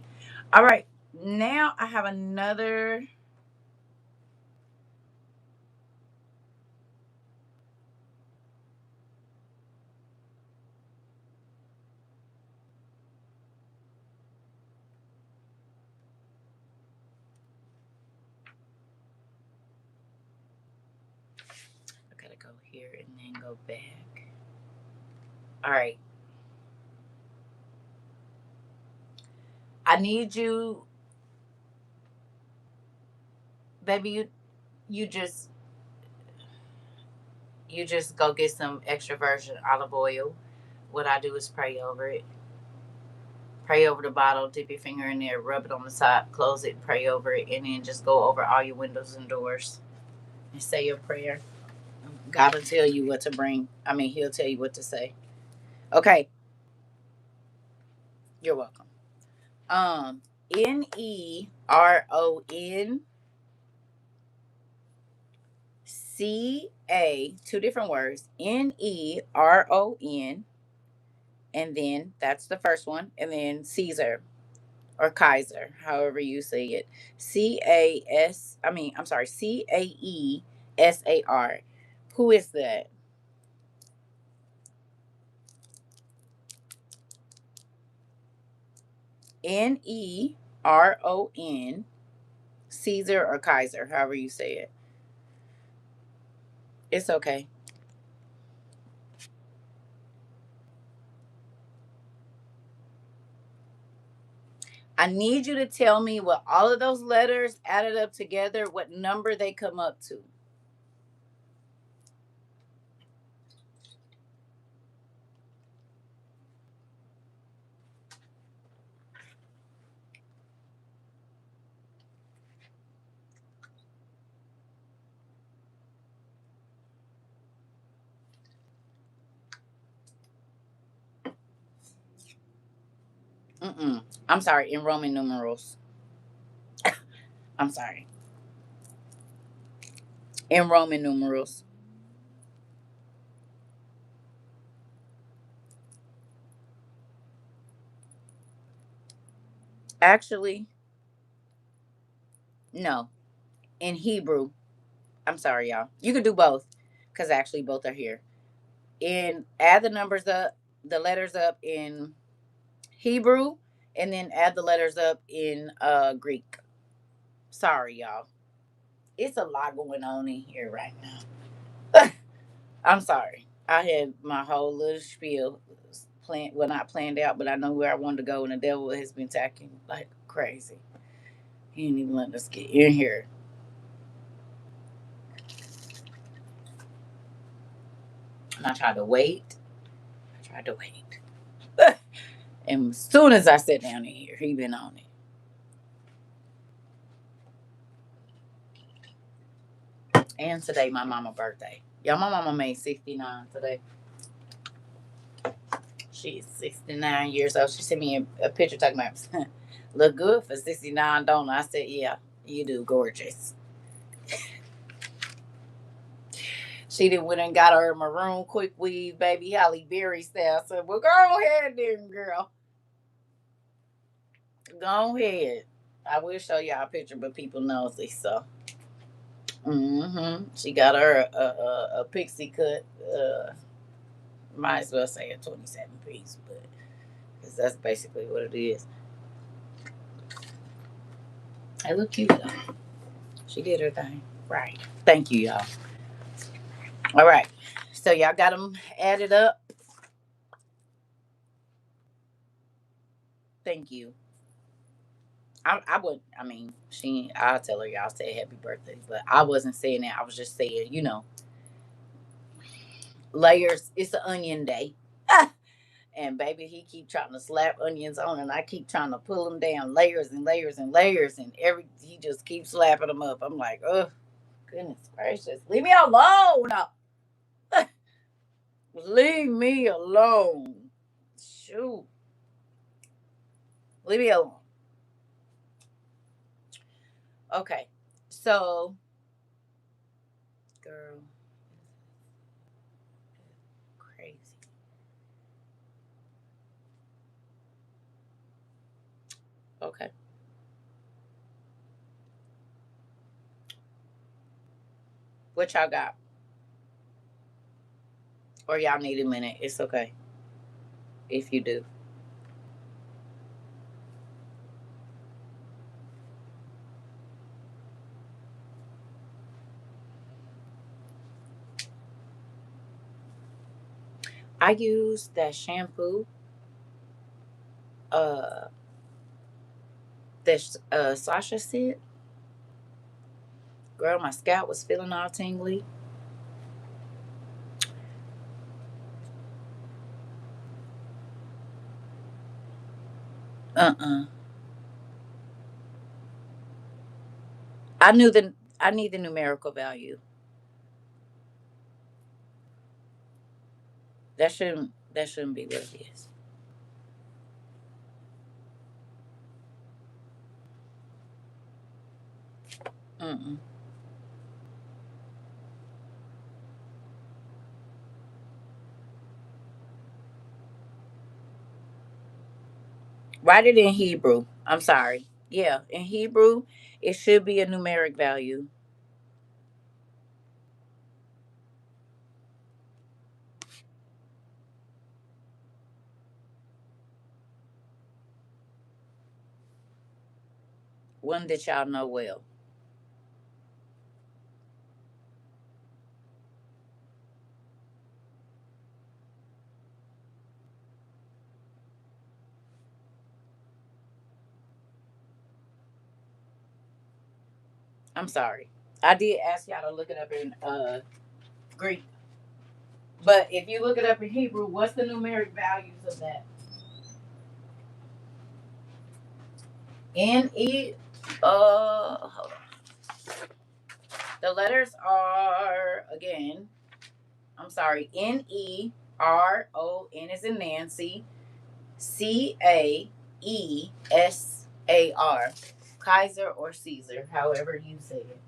All right. Now I have another. I gotta go here and then go back. All right. I need you, baby. You just you just go get some extra virgin olive oil. What I do is pray over it. Pray over the bottle. Dip your finger in there. Rub it on the top. Close it. Pray over it, and then just go over all your windows and doors and say your prayer. God will tell you what to bring. I mean, He'll tell you what to say. Okay. You're welcome. Neron, two different words. Neron, and then that's the first one, and then Caesar or Kaiser, however you say it. I'm sorry, Caesar. Who is that? Neron. Caesar or Kaiser, however you say it. It's okay. I need you to tell me what all of those letters added up together, what number they come up to. Mm-mm. I'm sorry, in Roman numerals. I'm sorry. In Roman numerals. Actually, no. In Hebrew. I'm sorry, y'all. You could do both because actually both are here. And add the numbers up, the letters up in Hebrew, and then add the letters up in Greek. Sorry, y'all. It's a lot going on in here right now. I'm sorry. I had my whole little spiel planned, well, not planned out, but I know where I wanted to go, and the devil has been attacking like crazy. He didn't even let us get in here. And I tried to wait. I tried to wait. And as soon as I sat down in here, he been on it. And today, my mama birthday. Y'all, my mama made 69 today. She's 69 years old. She sent me a picture talking about look good for 69, don't I? I said, yeah, you do, gorgeous. She done went and got her maroon quick weave, baby Holly Berry style. I said, well, go ahead then, girl. Go ahead. I will show y'all a picture, but people nosy, so. She got her a pixie cut. Might as well say a 27 piece, but because that's basically what it is. They look cute though. She did her thing. Right. Thank you, y'all. All right. So y'all got them added up. Thank you. I would. I mean, she. I'll tell her y'all say happy birthday, but I wasn't saying that. I was just saying, layers. It's an onion day. And baby, he keep trying to slap onions on, and I keep trying to pull them down, layers and layers and layers, and he just keeps slapping them up. I'm like, oh goodness gracious, leave me alone. Leave me alone. Shoot, leave me alone. Okay, so girl, crazy. Okay, what y'all got? Or y'all need a minute? It's okay if you do. I use that shampoo. Uh, that Sasha said, girl, my scalp was feeling all tingly. Uh. I knew the. I need the numerical value. That shouldn't be what it is. Mm-mm. Write it in Hebrew. I'm sorry. Yeah, in Hebrew, it should be a numeric value. One that y'all know well. I'm sorry. I did ask y'all to look it up in Greek. But if you look it up in Hebrew, what's the numeric values of that? N-E, hold on. The letters are, again, I'm sorry, N-E-R-O-N is in Nancy, C-A-E-S-A-R. Kaiser or Caesar, however you say it.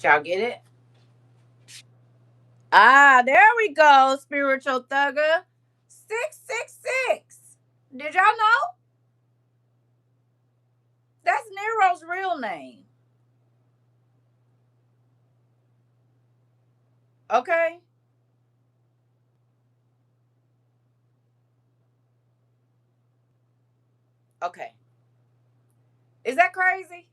Y'all get it? Ah, there we go, spiritual thugger. 666. Did y'all know? That's Nero's real name. Okay? Okay. Is that crazy?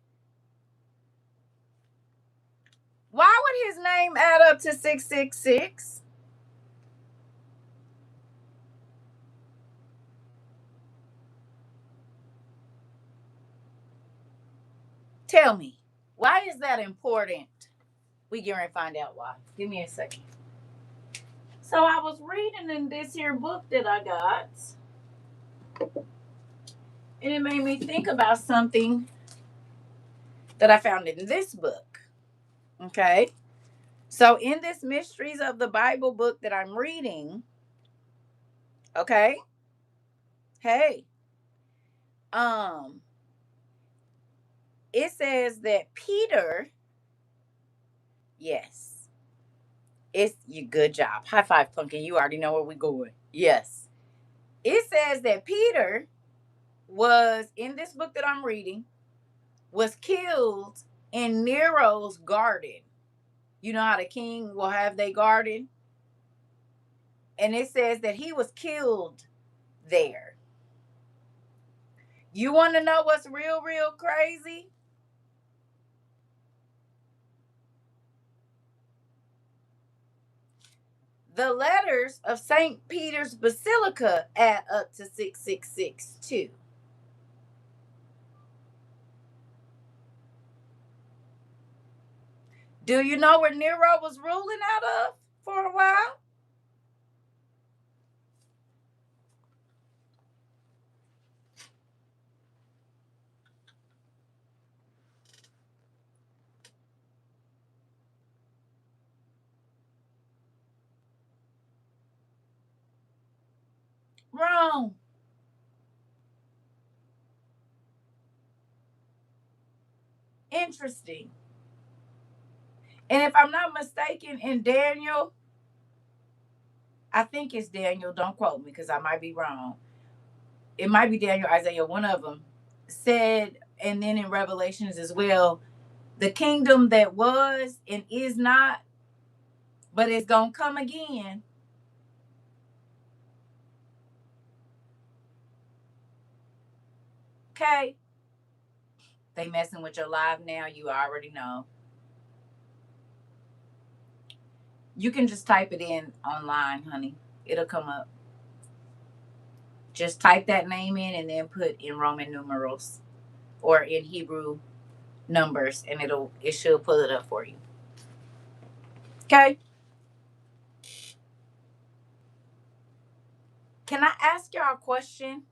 Why would his name add up to 666? Tell me. Why is that important? We get ready to find out why. Give me a second. So I was reading in this here book that I got, and it made me think about something that I found in this book. Okay. So in this Mysteries of the Bible book that I'm reading, okay, hey, um, it says that Peter, yes, it's you good job. High five, Pumpkin. You already know where we're going. Yes. It says that Peter was in this book that I'm reading, was killed in Nero's garden. You know how the king will have their garden? And it says that he was killed there. You want to know what's real, real crazy? The letters of St. Peter's Basilica add up to 666 too. Do you know where Nero was ruling out of for a while? Wrong. Interesting. And if I'm not mistaken, in Daniel, I think it's Daniel. Don't quote me because I might be wrong. It might be Daniel, Isaiah, one of them said, and then in Revelations as well, the kingdom that was and is not, but it's gonna come again. Okay, they messing with your live now. You already know. You can just type it in online, honey. It'll come up. Just type that name in and then put in Roman numerals or in Hebrew numbers, and it should pull it up for you. Okay. Can I ask y'all a question?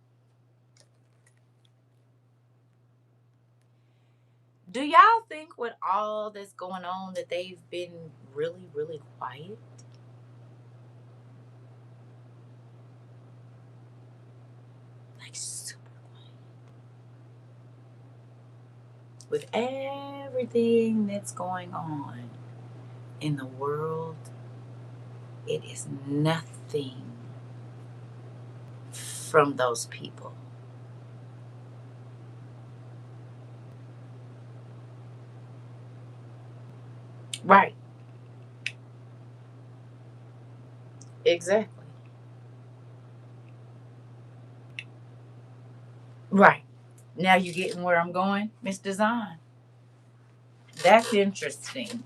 Do y'all think with all that's going on that they've been really, really quiet? Like super quiet. With everything that's going on in the world, it is nothing from those people. Right. Exactly. Right. Now you getting where I'm going, Miss Design? That's interesting.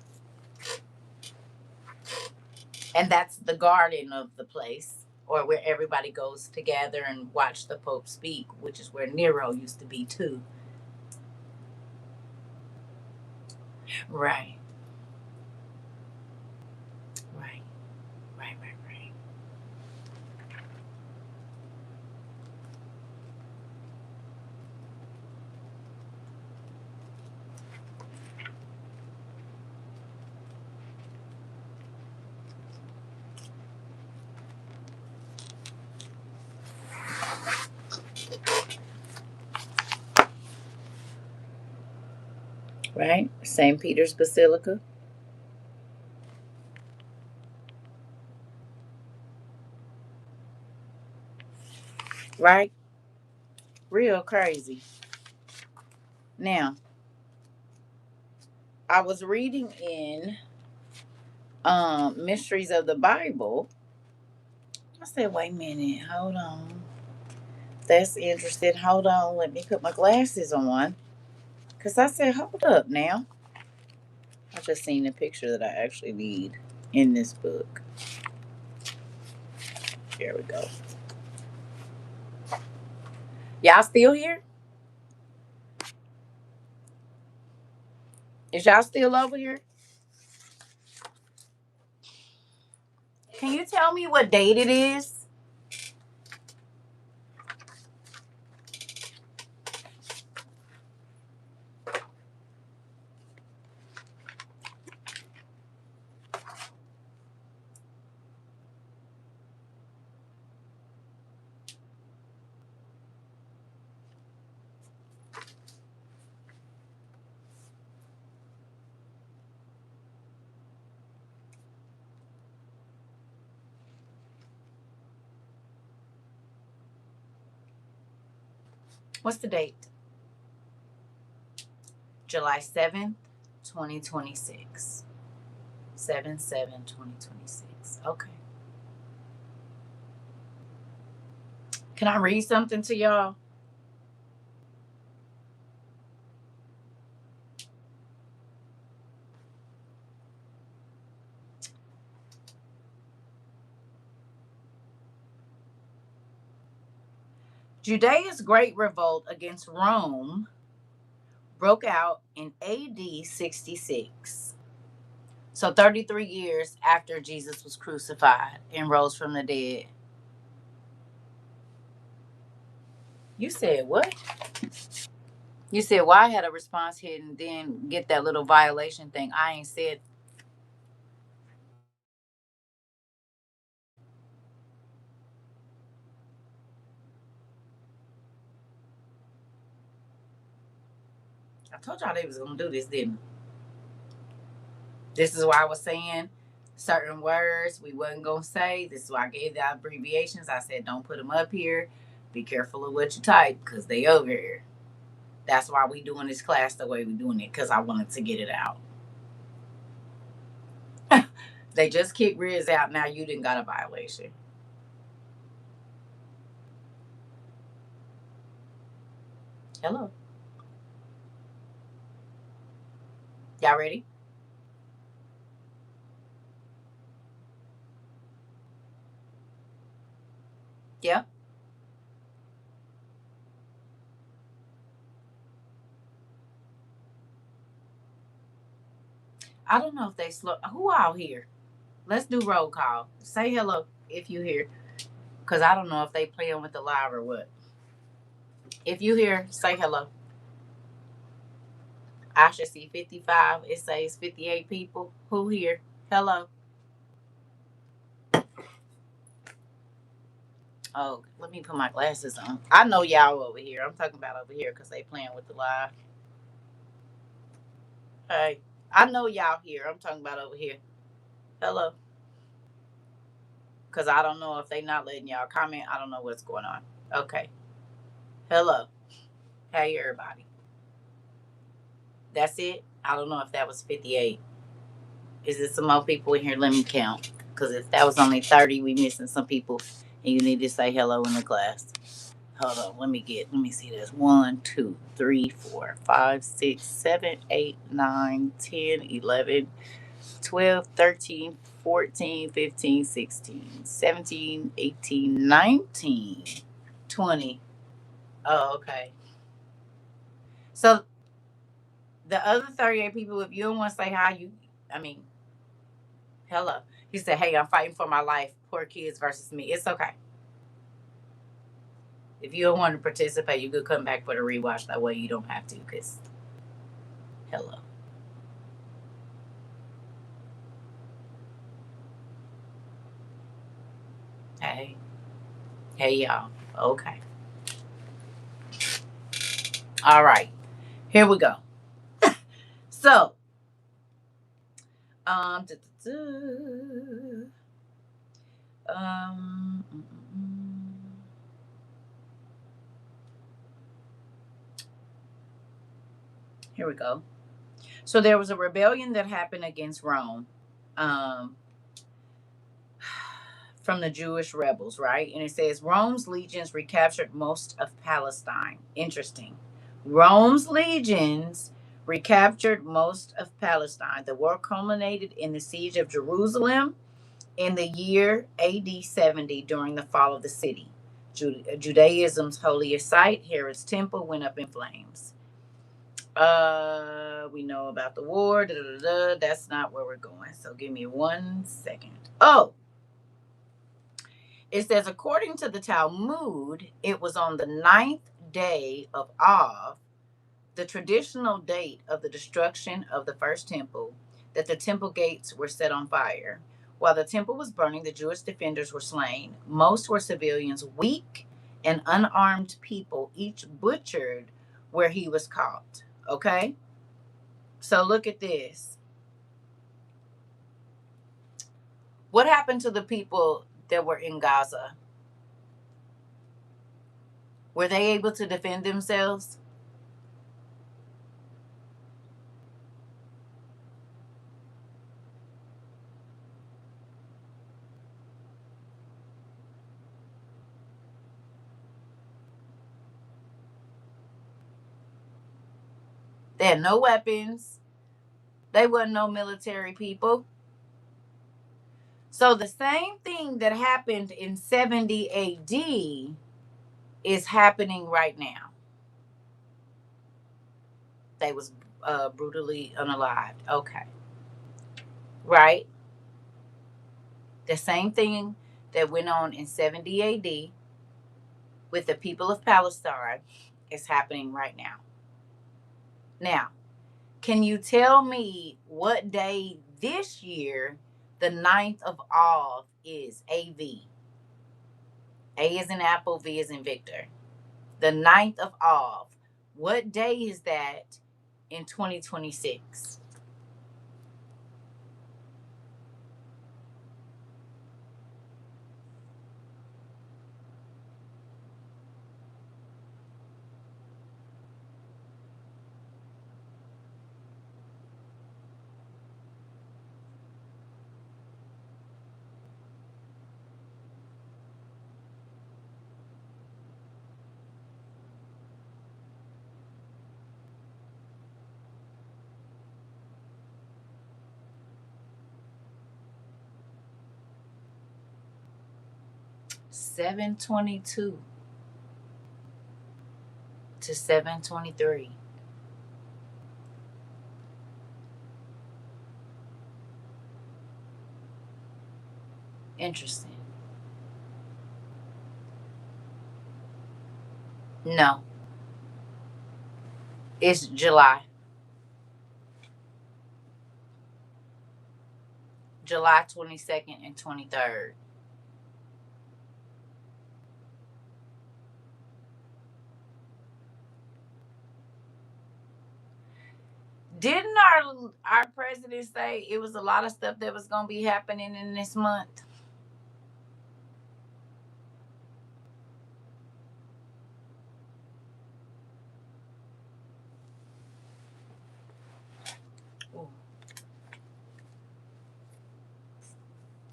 And that's the garden of the place, or where everybody goes to gather and watch the Pope speak, which is where Nero used to be too. Right, right, right, right, right. Right? St. Peter's Basilica. Right? Real crazy. Now, I was reading in Mysteries of the Bible. I said, wait a minute, hold on. That's interesting. Hold on, let me put my glasses on. Because I said, hold up now. I just seen the picture that I actually need in this book. Here we go. Y'all still here? Is y'all still over here? Can you tell me what date it is? What's the date? July 7th, 2026. 7/7/2026. Okay. Can I read something to y'all? Judea's great revolt against Rome broke out in AD 66. So 33 years after Jesus was crucified and rose from the dead. You said what? You said, well, I had a response hit and then get that little violation thing. I ain't said. I told y'all they was going to do this, didn't I? This is why I was saying certain words we wasn't gonna say. This is why I gave the abbreviations. I said don't put them up here. Be careful of what you type because they over here. That's why we doing this class the way we doing it, because I wanted to get it out. They just kicked Riz out. Now you didn't got a violation. Hello. Y'all ready? Yeah. I don't know if they slow. Who out here? Let's do roll call. Say hello if you here, because I don't know if they playing with the live or what. If you here, say hello. I should see 55. It says 58 people. Who here? Hello. Oh, let me put my glasses on. I know y'all over here. I'm talking about over here because they playing with the live. Hey, I know y'all here. I'm talking about over here. Hello. Because I don't know if they not letting y'all comment. I don't know what's going on. Okay. Hello. Hey, everybody. That's it. I don't know if that was 58. Is there some more people in here? Let me count. Because if that was only 30, we missing some people. And you need to say hello in the class. Hold on. Let me see this. 1, 2, 3, 4, 5, 6, 7, 8, 9, 10, 11, 12, 13, 14, 15, 16, 17, 18, 19, 20. Oh, okay. So the other 38 people, if you don't want to say hi, I mean, hello. He said, hey, I'm fighting for my life. Poor kids versus me. It's okay. If you don't want to participate, you could come back for the rewatch. That way you don't have to, because hello. Hey. Hey, y'all. Okay. All right. Here we go. So, um, duh, duh, duh. um, mm, mm, mm. Here we go. So there was a rebellion that happened against Rome, um, from the Jewish rebels, right? And it says Rome's legions recaptured most of Palestine. Interesting. Rome's legions recaptured most of Palestine. The war culminated in the siege of Jerusalem in the year AD 70 during the fall of the city. Judaism's holiest site, Herod's temple, went up in flames. We know about the war. Da, da, da, da. That's not where we're going. So give me 1 second. Oh, it says according to the Talmud, it was on the ninth day of Av, the traditional date of the destruction of the first temple, that the temple gates were set on fire. While the temple was burning, the Jewish defenders were slain. Most were civilians, weak and unarmed people, each butchered where he was caught. Okay? So look at this. What happened to the people that were in Gaza? Were they able to defend themselves? They had no weapons. They wasn't no military people. So the same thing that happened in 70 AD is happening right now. They was brutally unalived. Okay. Right? The same thing that went on in 70 AD with the people of Palestine is happening right now. Now, can you tell me what day this year the 9th of Av is? AV. A is in Apple, V is in Victor. The 9th of Av. What day is that in 2026? 722 to 723. Interesting. No, it's July 22nd and 23rd. Didn't our president say it was a lot of stuff that was going to be happening in this month? Ooh.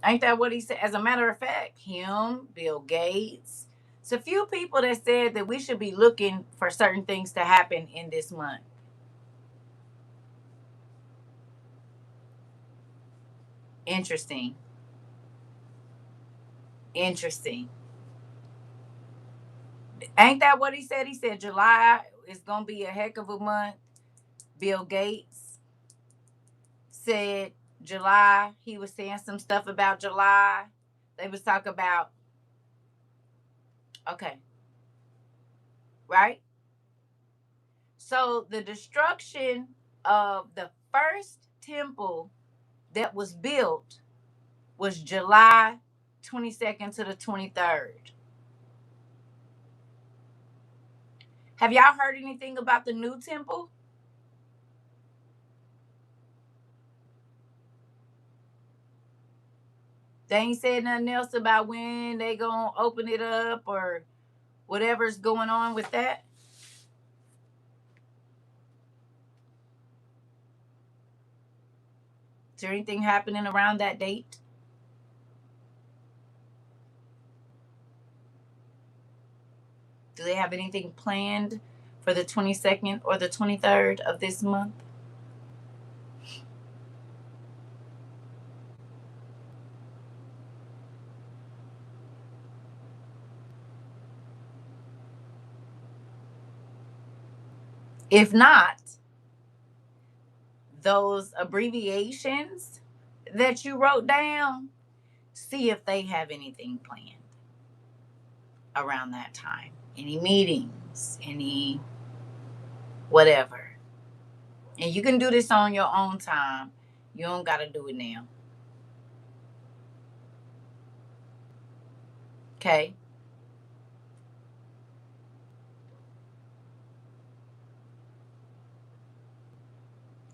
Ain't that what he said? As a matter of fact, him, Bill Gates, it's a few people that said that we should be looking for certain things to happen in this month. Interesting. Interesting. Ain't that what he said? He said July is going to be a heck of a month. Bill Gates said July. He was saying some stuff about July. They was talking about, okay, right? So the destruction of the first temple that was built was July 22nd to the 23rd. Have y'all heard anything about the new temple? They ain't said nothing else about when they gonna open it up or whatever's going on with that. Is there anything happening around that date? Do they have anything planned for the 22nd or the 23rd of this month? If not, those abbreviations that you wrote down, see if they have anything planned around that time. Any meetings, any whatever. And you can do this on your own time. You don't got to do it now. Okay?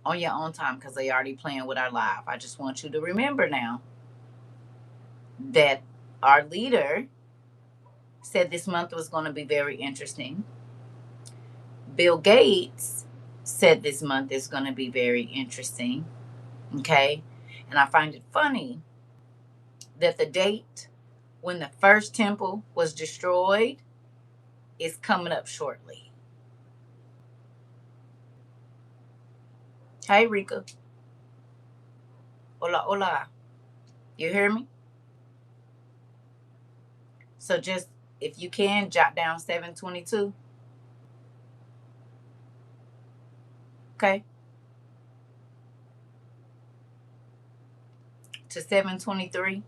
On your own time because they already playing with our live. I just want you to remember now that our leader said this month was going to be very interesting. Bill Gates said this month is going to be very interesting. Okay? And I find it funny that the date when the first temple was destroyed is coming up shortly. Hey, Rika. Hola, hola. You hear me? So just, if you can, jot down 722. Okay? To 723.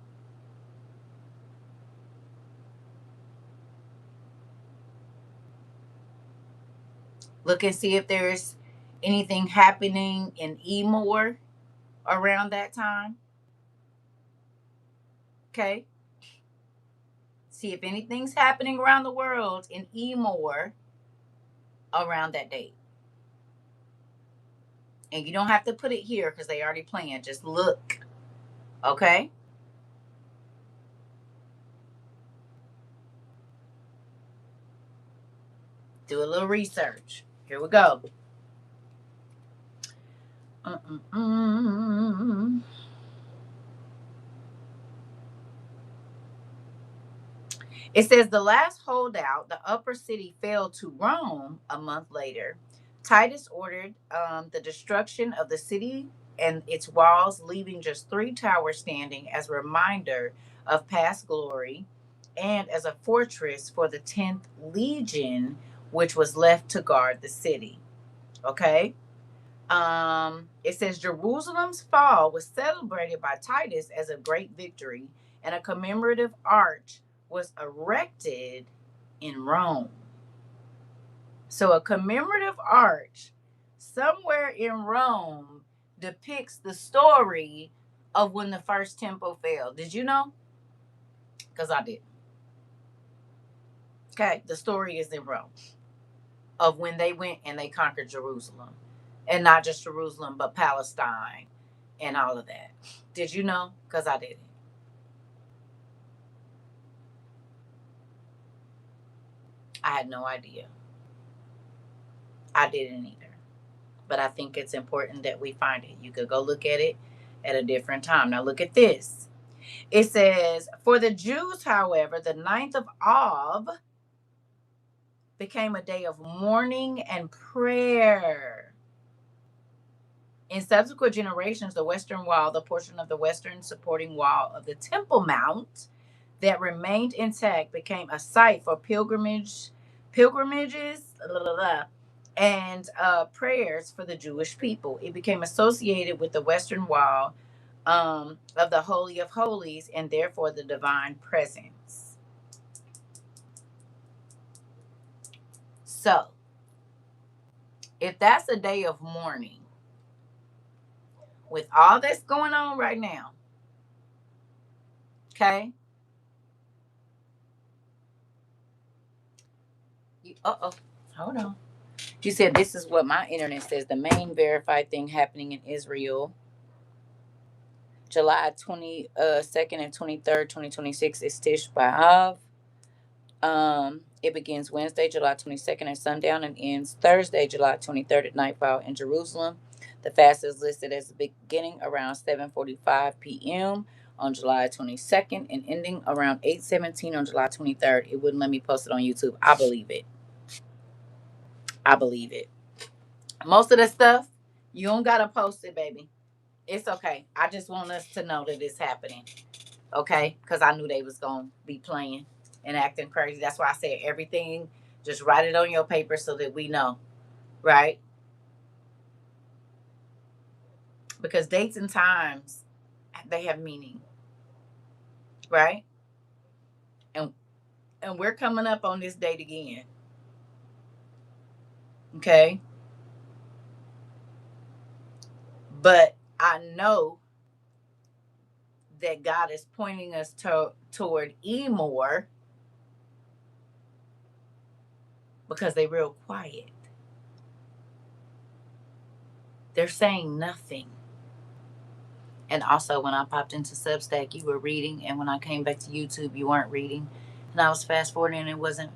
Look and see if there's anything happening in Emor around that time. Okay? See if anything's happening around the world in Emor around that date. And you don't have to put it here because they already planned. Just look. Okay? Do a little research. Here we go. It says the last holdout, the upper city, fell to Rome a month later. Titus ordered the destruction of the city and its walls, leaving just three towers standing as a reminder of past glory. and as a fortress for the 10th Legion, which was left to guard the city. Okay? It says Jerusalem's fall was celebrated by Titus as a great victory, and a commemorative arch was erected in Rome. So, a commemorative arch somewhere in Rome depicts the story of when the first temple fell. Did you know? Because I did. Okay, the story is in Rome of when they went and they conquered Jerusalem. And not just Jerusalem, but Palestine and all of that. Did you know? Because I didn't. I had no idea. I didn't either. But I think it's important that we find it. You could go look at it at a different time. Now, look at this. It says, for the Jews, however, the 9th of Av became a day of mourning and prayer. In subsequent generations, the western wall, the portion of the western supporting wall of the Temple Mount that remained intact, became a site for pilgrimages, blah, blah, blah, and prayers for the Jewish people. It became associated with the western wall of the Holy of Holies, and therefore the divine presence. So, if that's a day of mourning, with all that's going on right now, okay? Hold on. You said this is what my internet says. The main verified thing happening in Israel, July 22nd and 23rd, 2026 is Tish B'Av. It begins Wednesday, July 22nd at sundown and ends Thursday, July 23rd at nightfall in Jerusalem. The fast is listed as beginning around 7:45 p.m. on July 22nd and ending around 8:17 on July 23rd. It wouldn't let me post it on YouTube. I believe it. I believe it. Most of the stuff, you don't gotta post it, baby. It's okay. I just want us to know that it's happening. Okay? Because I knew they was gonna be playing and acting crazy. That's why I said everything, just write it on your paper so that we know. Right? Because dates and times, they have meaning. Right? And we're coming up on this date again. Okay? But I know that God is pointing us toward Emor because they're real quiet. They're saying nothing. And also, when I popped into Substack, you were reading, and when I came back to YouTube, you weren't reading. And I was fast forwarding, and it wasn't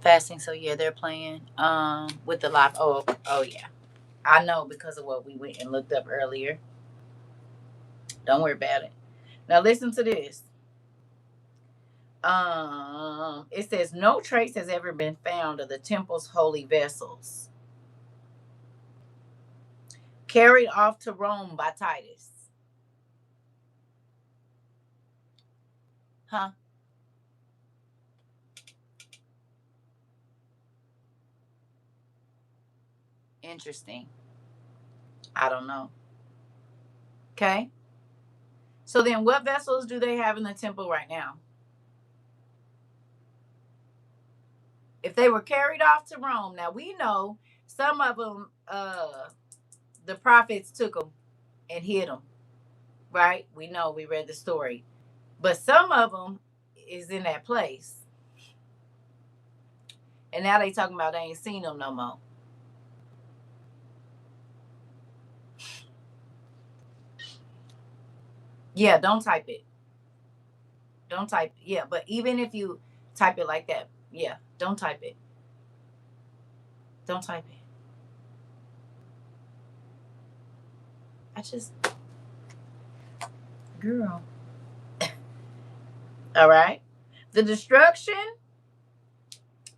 fasting. So yeah, they're playing with the live. Oh yeah, I know because of what we went and looked up earlier. Don't worry about it. Now listen to this. It says no trace has ever been found of the temple's holy vessels carried off to Rome by Titus. Huh? Interesting. I don't know. Okay. So then what vessels do they have in the temple right now? If they were carried off to Rome, now we know some of them, the prophets took them and hid them, right? We know, we read the story. But some of them is in that place. And now they talking about they ain't seen them no more. Yeah, don't type it. Don't type. Yeah, but even if you type it like that, yeah, don't type it. Don't type it. I just, girl. All right. The destruction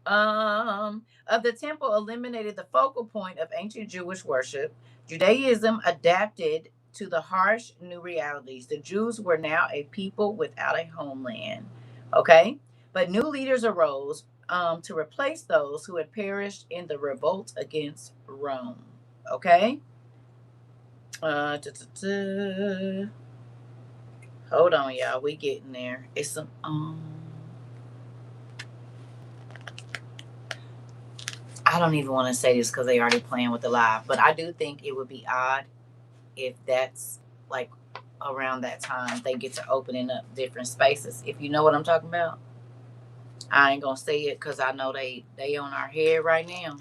of the temple eliminated the focal point of ancient Jewish worship. Judaism adapted to the harsh new realities. The Jews were now a people without a homeland. Okay? But new leaders arose to replace those who had perished in the revolt against Rome. Okay? Uh, duh, duh, duh. Hold on, y'all. We getting there. It's some. I don't even want to say this because they already playing with the live, but I do think it would be odd if that's like around that time they get to opening up different spaces. If you know what I'm talking about, I ain't gonna say it because I know they on our head right now,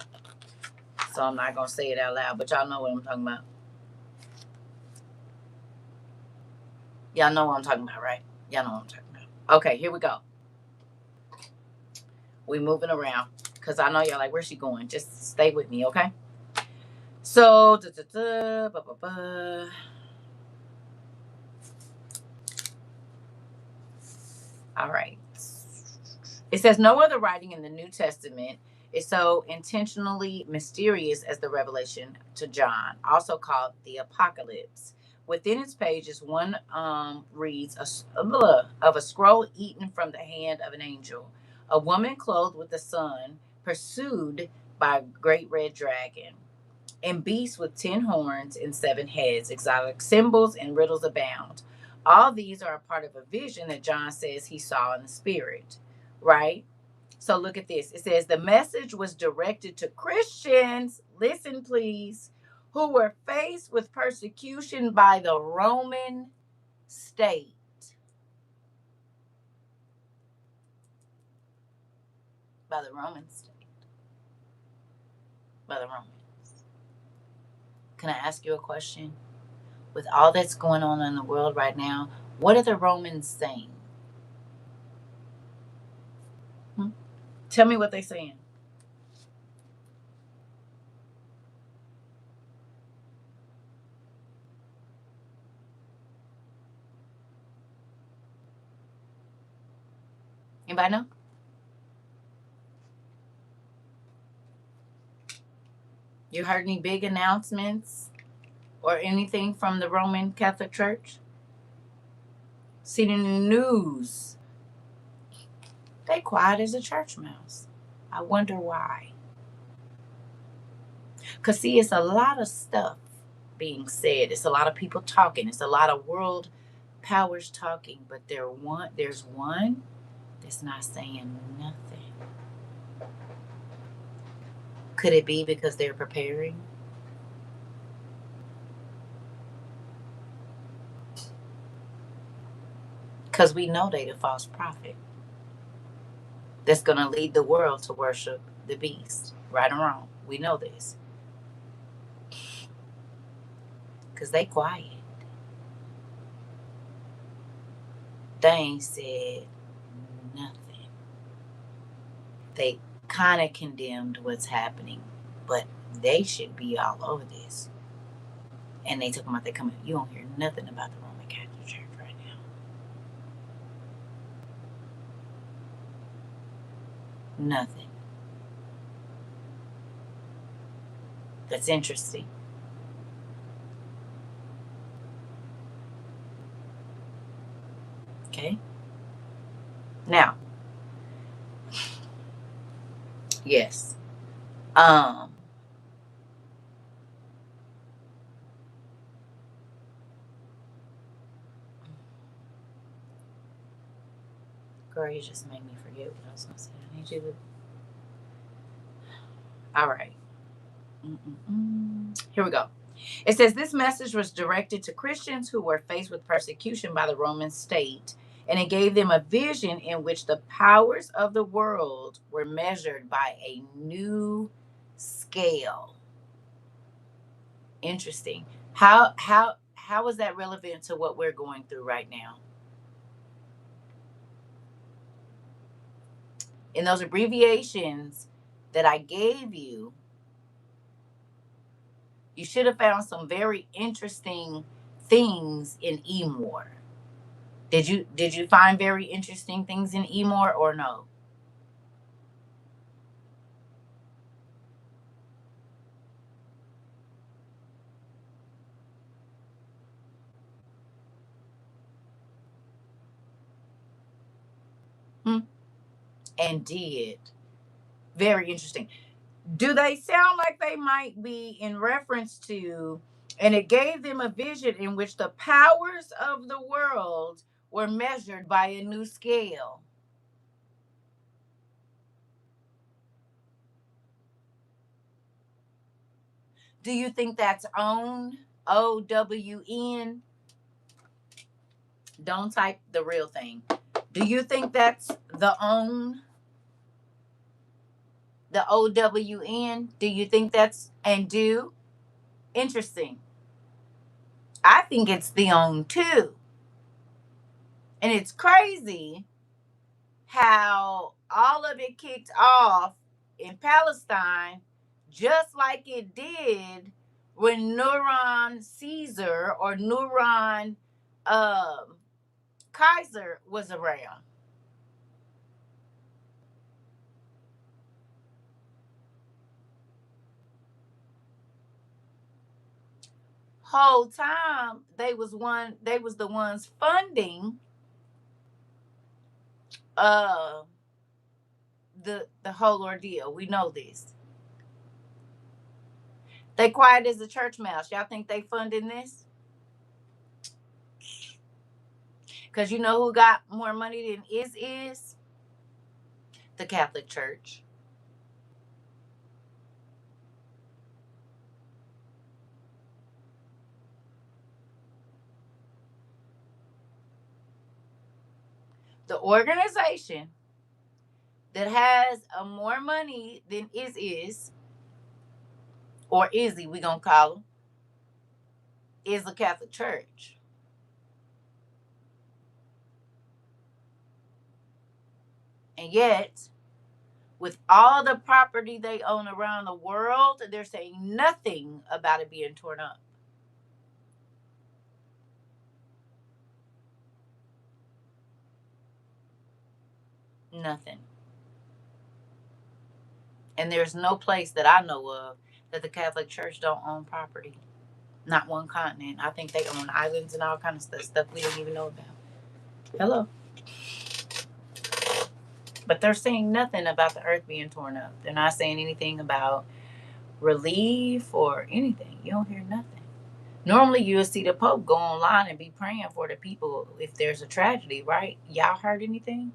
so I'm not gonna say it out loud. But y'all know what I'm talking about. Y'all know what I'm talking about, right? Y'all know what I'm talking about. Okay, here we go. We moving around because I know y'all like, where's she going? Just stay with me, okay? So, all right. It says no other writing in the New Testament is so intentionally mysterious as the revelation to John, also called the Apocalypse. Within its pages, one reads of a scroll eaten from the hand of an angel, a woman clothed with the sun, pursued by a great red dragon, and beasts with 10 horns and 7 heads. Exotic symbols and riddles abound. All these are a part of a vision that John says he saw in the spirit, right? So look at this. It says the message was directed to Christians, listen please, who were faced with persecution by the Roman state. By the Roman state. By the Romans. Can I ask you a question? With all that's going on in the world right now, what are the Romans saying? Hmm? Tell me what they're saying. Anybody know? You heard any big announcements or anything from the Roman Catholic Church? Seen in the news? They quiet as a church mouse. I wonder why. Cause see, it's a lot of stuff being said. It's a lot of people talking. It's a lot of world powers talking. But there's one that's not saying nothing. Could it be because they're preparing? Because we know they the false prophet that's going to lead the world to worship the beast, right or wrong. We know this because they quiet. They ain't said nothing. They kind of condemned what's happening, but they should be all over this. And they talking about they coming. You don't hear nothing about the Roman Catholic Church right now. Nothing. That's interesting. Okay. Now, yes. Um. Girl, you just made me forget what I was gonna say. I need you to. All right. Here we go. It says this message was directed to Christians who were faced with persecution by the Roman state, and it gave them a vision in which the powers of the world were measured by a new scale. Interesting. How is that relevant to what we're going through right now? In those abbreviations that I gave you, you should have found some very interesting things in Emor. Did you find very interesting things in Emor or no? and did. Very interesting. Do they sound like they might be in reference to, and it gave them a vision in which the powers of the world were measured by a new scale? Do you think that's own? OWN? Don't type the real thing. Do you think that's the own? The OWN? Do you think that's and do? Interesting. I think it's the own too. And it's crazy how all of it kicked off in Palestine, just like it did when Neuron Caesar or Neuron um, Kaiser was around. Whole time they was the ones funding uh the whole ordeal. We know this. They quiet as a church mouse. Y'all think they funding this? Because you know who got more money than is? The Catholic Church. The organization that has more money than is, or Izzy, we gonna call him, is the Catholic Church. And yet, with all the property they own around the world, they're saying nothing about it being torn up. Nothing. And there's no place that I know of that the Catholic Church don't own property. Not one continent. I think they own islands and all kind of stuff we don't even know about. Hello. But they're saying nothing about the earth being torn up. They're not saying anything about relief or anything. You don't hear nothing. Normally, you'll see the Pope go online and be praying for the people if there's a tragedy, right? Y'all heard anything?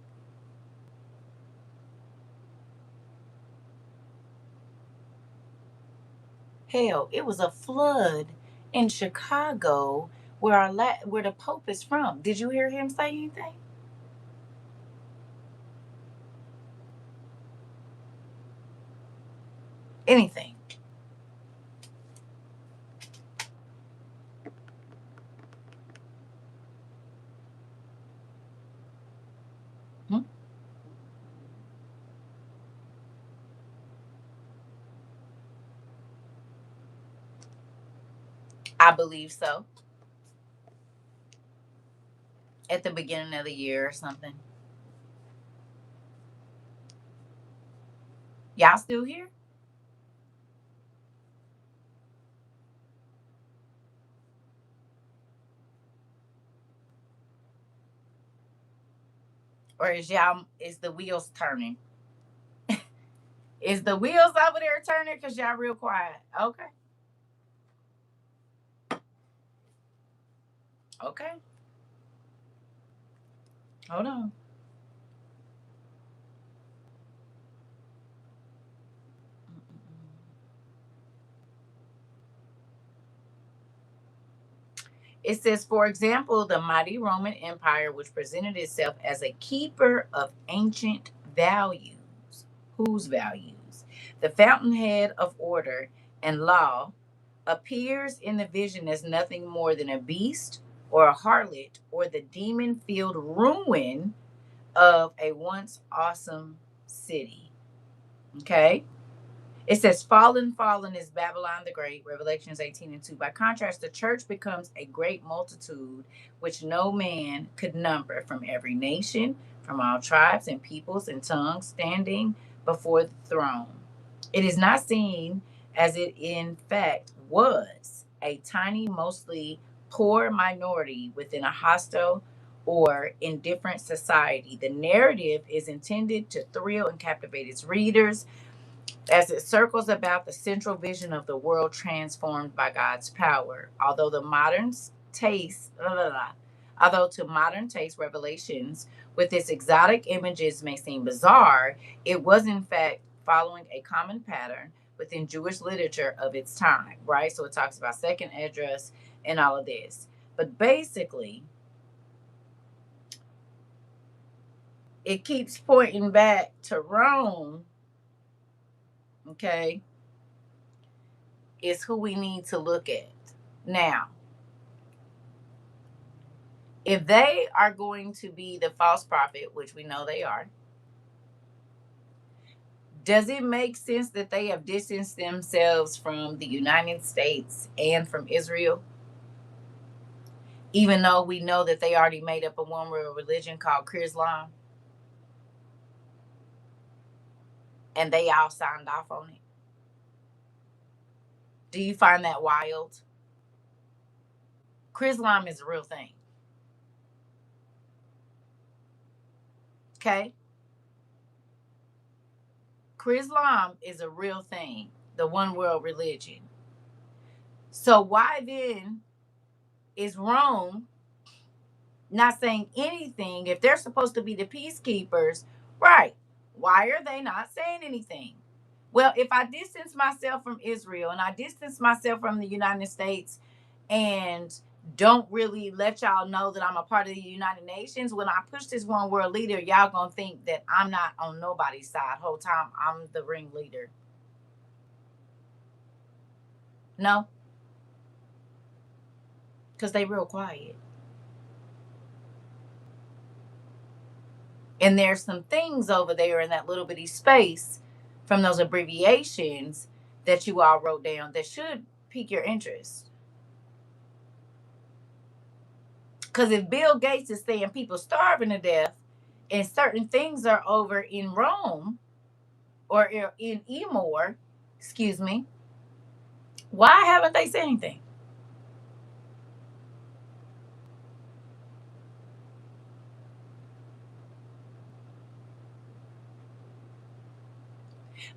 Hell, it was a flood in Chicago where the Pope is from. Did you hear him say anything? Anything? Hmm? I believe so. At the beginning of the year or something. Y'all still here? Or is the wheels turning? Is the wheels over there turning? Cause y'all real quiet. Okay. Okay. Hold on. It says, for example, the mighty Roman Empire, which presented itself as a keeper of ancient values. Whose values? The fountainhead of order and law appears in the vision as nothing more than a beast or a harlot or the demon filled ruin of a once awesome city. Okay? It says, fallen, fallen is Babylon the Great, Revelations 18:2. By contrast, the church becomes a great multitude which no man could number, from every nation, from all tribes and peoples and tongues, standing before the throne. It is not seen as it in fact was, a tiny, mostly poor minority within a hostile or indifferent society. The narrative is intended to thrill and captivate its readers as it circles about the central vision of the world transformed by God's power. Although to modern taste, Revelations with its exotic images may seem bizarre, it was in fact following a common pattern within Jewish literature of its time, right? So it talks about second address and all of this. But basically, it keeps pointing back to Rome, okay, is who we need to look at. Now, if they are going to be the false prophet, which we know they are, does it make sense that they have distanced themselves from the United States and from Israel? Even though we know that they already made up a one world religion called Islam and they all signed off on it. Do you find that wild? Islam is a real thing. Okay? Islam is a real thing, the one world religion. So why then is Rome not saying anything if they're supposed to be the peacekeepers? Right. Why are they not saying anything? Well, if I distance myself from Israel and I distance myself from the United States and don't really let y'all know that I'm a part of the United Nations, when I push this one world leader, y'all gonna think that I'm not on nobody's side. Whole time I'm the ringleader. No, because they real quiet. And there's some things over there in that little bitty space from those abbreviations that you all wrote down that should pique your interest. Because if Bill Gates is saying people starving to death and certain things are over in Rome or in Emor, excuse me, why haven't they said anything?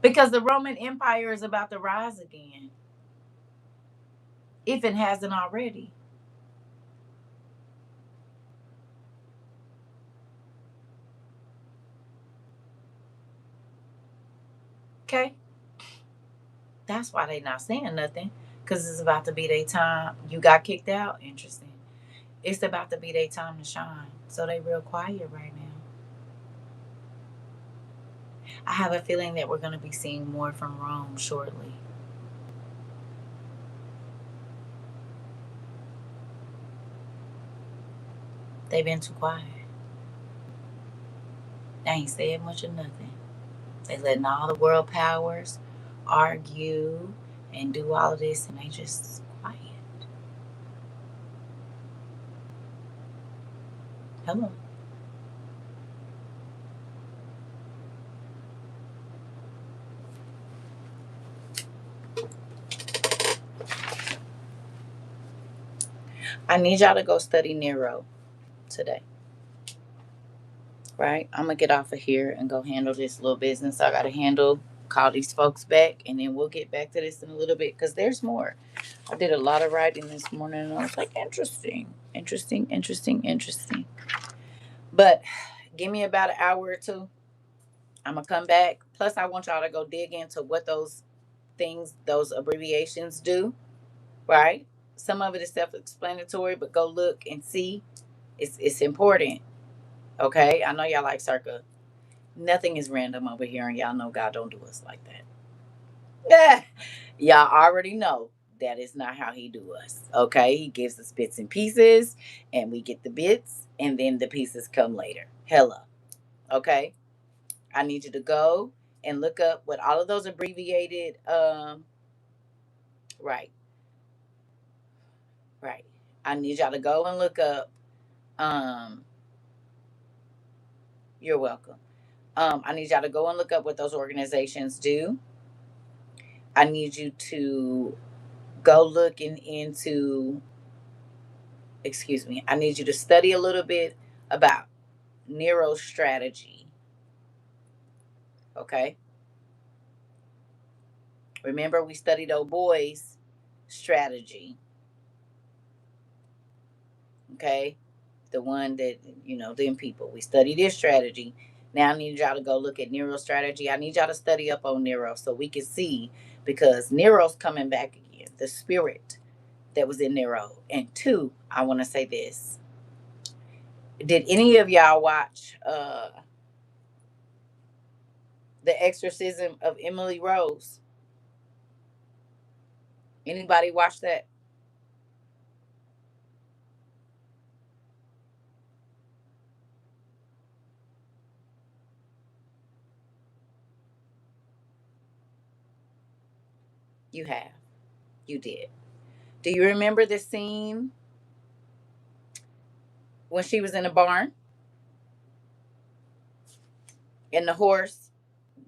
Because the Roman Empire is about to rise again, if it hasn't already. Okay? That's why they not saying nothing. Because it's about to be their time. You got kicked out? Interesting. It's about to be their time to shine. So they real quiet right now. I have a feeling that we're going to be seeing more from Rome shortly. They've been too quiet. They ain't said much of nothing. They letting all the world powers argue and do all of this, and they just quiet. Hello. I need y'all to go study Nero today. Right? I'm gonna get off of here and go handle this little business I gotta handle. Call these folks back, and then we'll get back to this in a little bit because there's more. I did a lot of writing this morning, and I was like, interesting, interesting, interesting, interesting. But give me about an hour or two. I'm gonna come back. Plus, I want y'all to go dig into what those things, those abbreviations do. Right? Some of it is self-explanatory, but go look and see. It's important. Okay, I know y'all like CERCA. Nothing is random over here, and y'all know God don't do us like that. Yeah, y'all already know that is not how He do us. Okay, He gives us bits and pieces, and we get the bits, and then the pieces come later. Hella. Okay, I need you to go and look up what all of those abbreviated. Right, right. I need y'all to go and look up. Um, you're welcome. I need y'all to go and look up what those organizations do. I need you to go looking into, excuse me, I need you to study a little bit about Nero's strategy. Okay. Remember, we studied old boy's strategy. Okay. The one that, them people. We studied this strategy. Now I need y'all to go look at Nero's strategy. I need y'all to study up on Nero so we can see, because Nero's coming back again. The spirit that was in Nero. And two, I want to say this. Did any of y'all watch The Exorcism of Emily Rose? Anybody watch that? You have. You did. Do you remember the scene when she was in the barn and the horse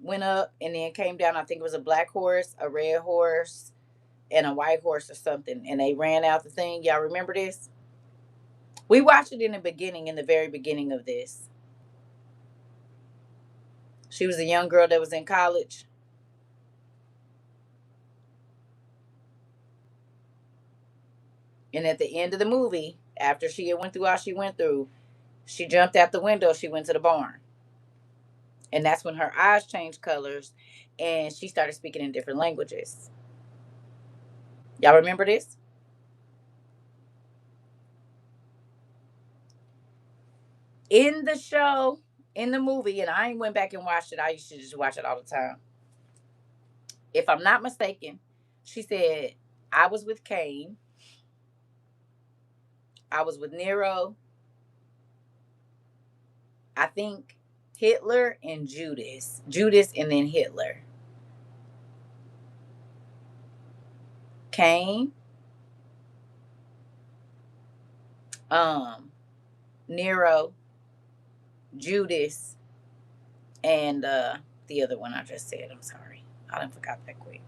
went up and then came down? I think it was a black horse, a red horse, and a white horse or something. And they ran out the thing. Y'all remember this? We watched it in the beginning, in the very beginning of this. She was a young girl that was in college. And at the end of the movie, after she had went through all she went through, she jumped out the window. She went to the barn. And that's when her eyes changed colors and she started speaking in different languages. Y'all remember this? In the show, in the movie, and I ain't went back and watched it. I used to just watch it all the time. If I'm not mistaken, she said, I was with Cain, I was with Nero, I think Hitler and Judas. Judas and then Hitler. Cain, um, Nero, Judas, and the other one I just said. I'm sorry. I done forgot that quick.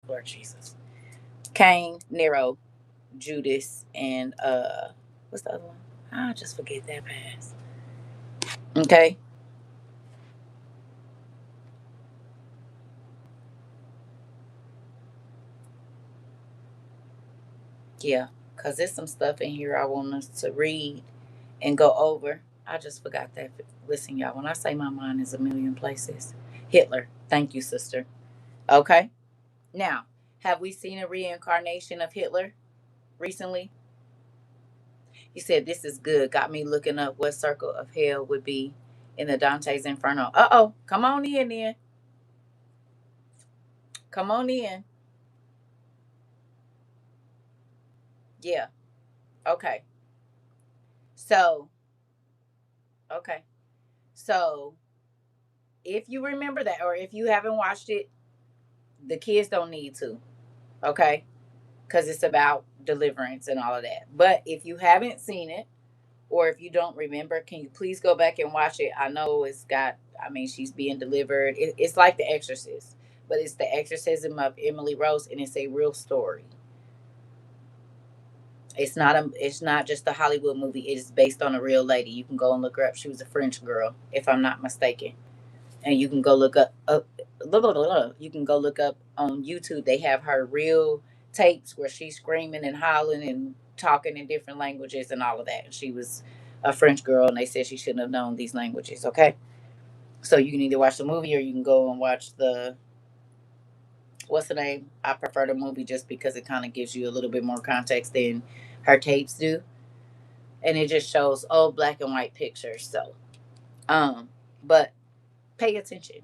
Lord Jesus. Cain, Nero, Judas, and what's the other one? I just forget that pass. Okay. Yeah. Cause there's some stuff in here I want us to read and go over. I just forgot that. Listen, y'all, when I say my mind is a million places. Hitler. Thank you, sister. Okay. Now, have we seen a reincarnation of Hitler recently? He said, this is good. Got me looking up what circle of hell would be in the Dante's Inferno. Uh oh. Come on in then. Come on in. Yeah. Okay. So, okay. So, if you remember that, or if you haven't watched it, the kids don't need to. Okay. Because it's about deliverance and all of that. But if you haven't seen it, or if you don't remember, can you please go back and watch it? I know it's got, I mean, she's being delivered. It's like The Exorcist, but it's The Exorcism of Emily Rose, and it's a real story. It's not just a Hollywood movie. It is based on a real lady. You can go and look her up. She was a French girl, if I'm not mistaken. And you can go look up blah, blah, blah, blah. You can go look up on YouTube. They have her real tapes where she's screaming and hollering and talking in different languages and all of that. And she was a French girl, and they said she shouldn't have known these languages. Okay, so you can either watch the movie or you can go and watch the, what's the name? I prefer the movie just because it kind of gives you a little bit more context than her tapes do, and it just shows old black and white pictures. So, um, but pay attention.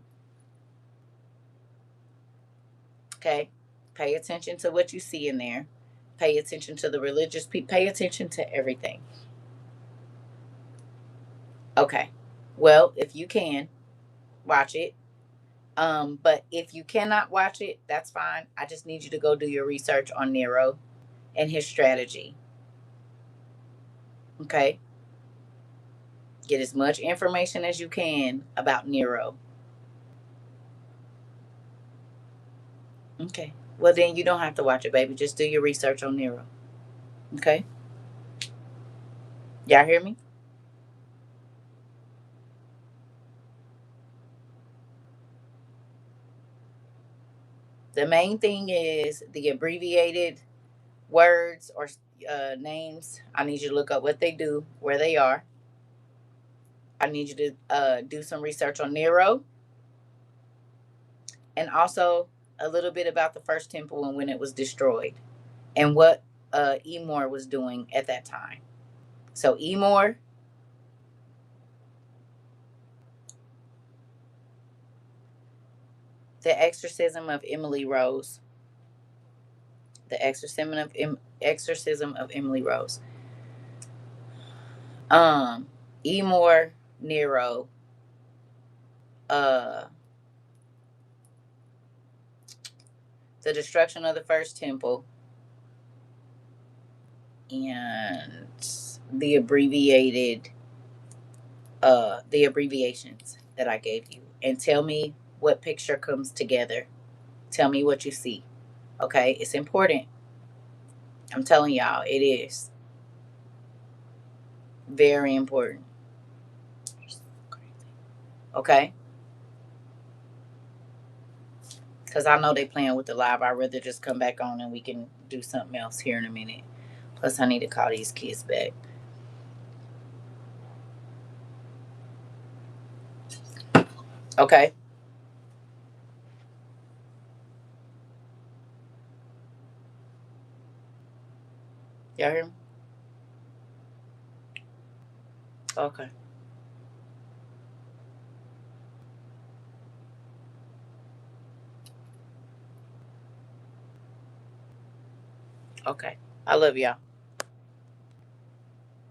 Okay. Pay attention to what you see in there. Pay attention to the religious people. Pay attention to everything. Okay. Well, if you can, watch it. But if you cannot watch it, that's fine. I just need you to go do your research on Nero and his strategy. Okay. Get as much information as you can about Nero. Okay. Well, then you don't have to watch it, baby. Just do your research on Nero. Okay. Y'all hear me? The main thing is the abbreviated words or names. I need you to look up what they do, where they are. I need you to do some research on Nero, and also a little bit about the first temple and when it was destroyed and what Emor was doing at that time. So, Emor, the exorcism of Emily Rose, the exorcism of Emily Rose. Emor, Nero, uh, the destruction of the first temple, and the abbreviations that I gave you, and tell me what picture comes together. Tell me what you see. Okay, it's important. I'm telling y'all, it is very important. Okay, because I know they playing with the live. I'd rather just come back on and we can do something else here in a minute. Plus, I need to call these kids back. Okay. Y'all hear me? Okay. Okay. I love y'all.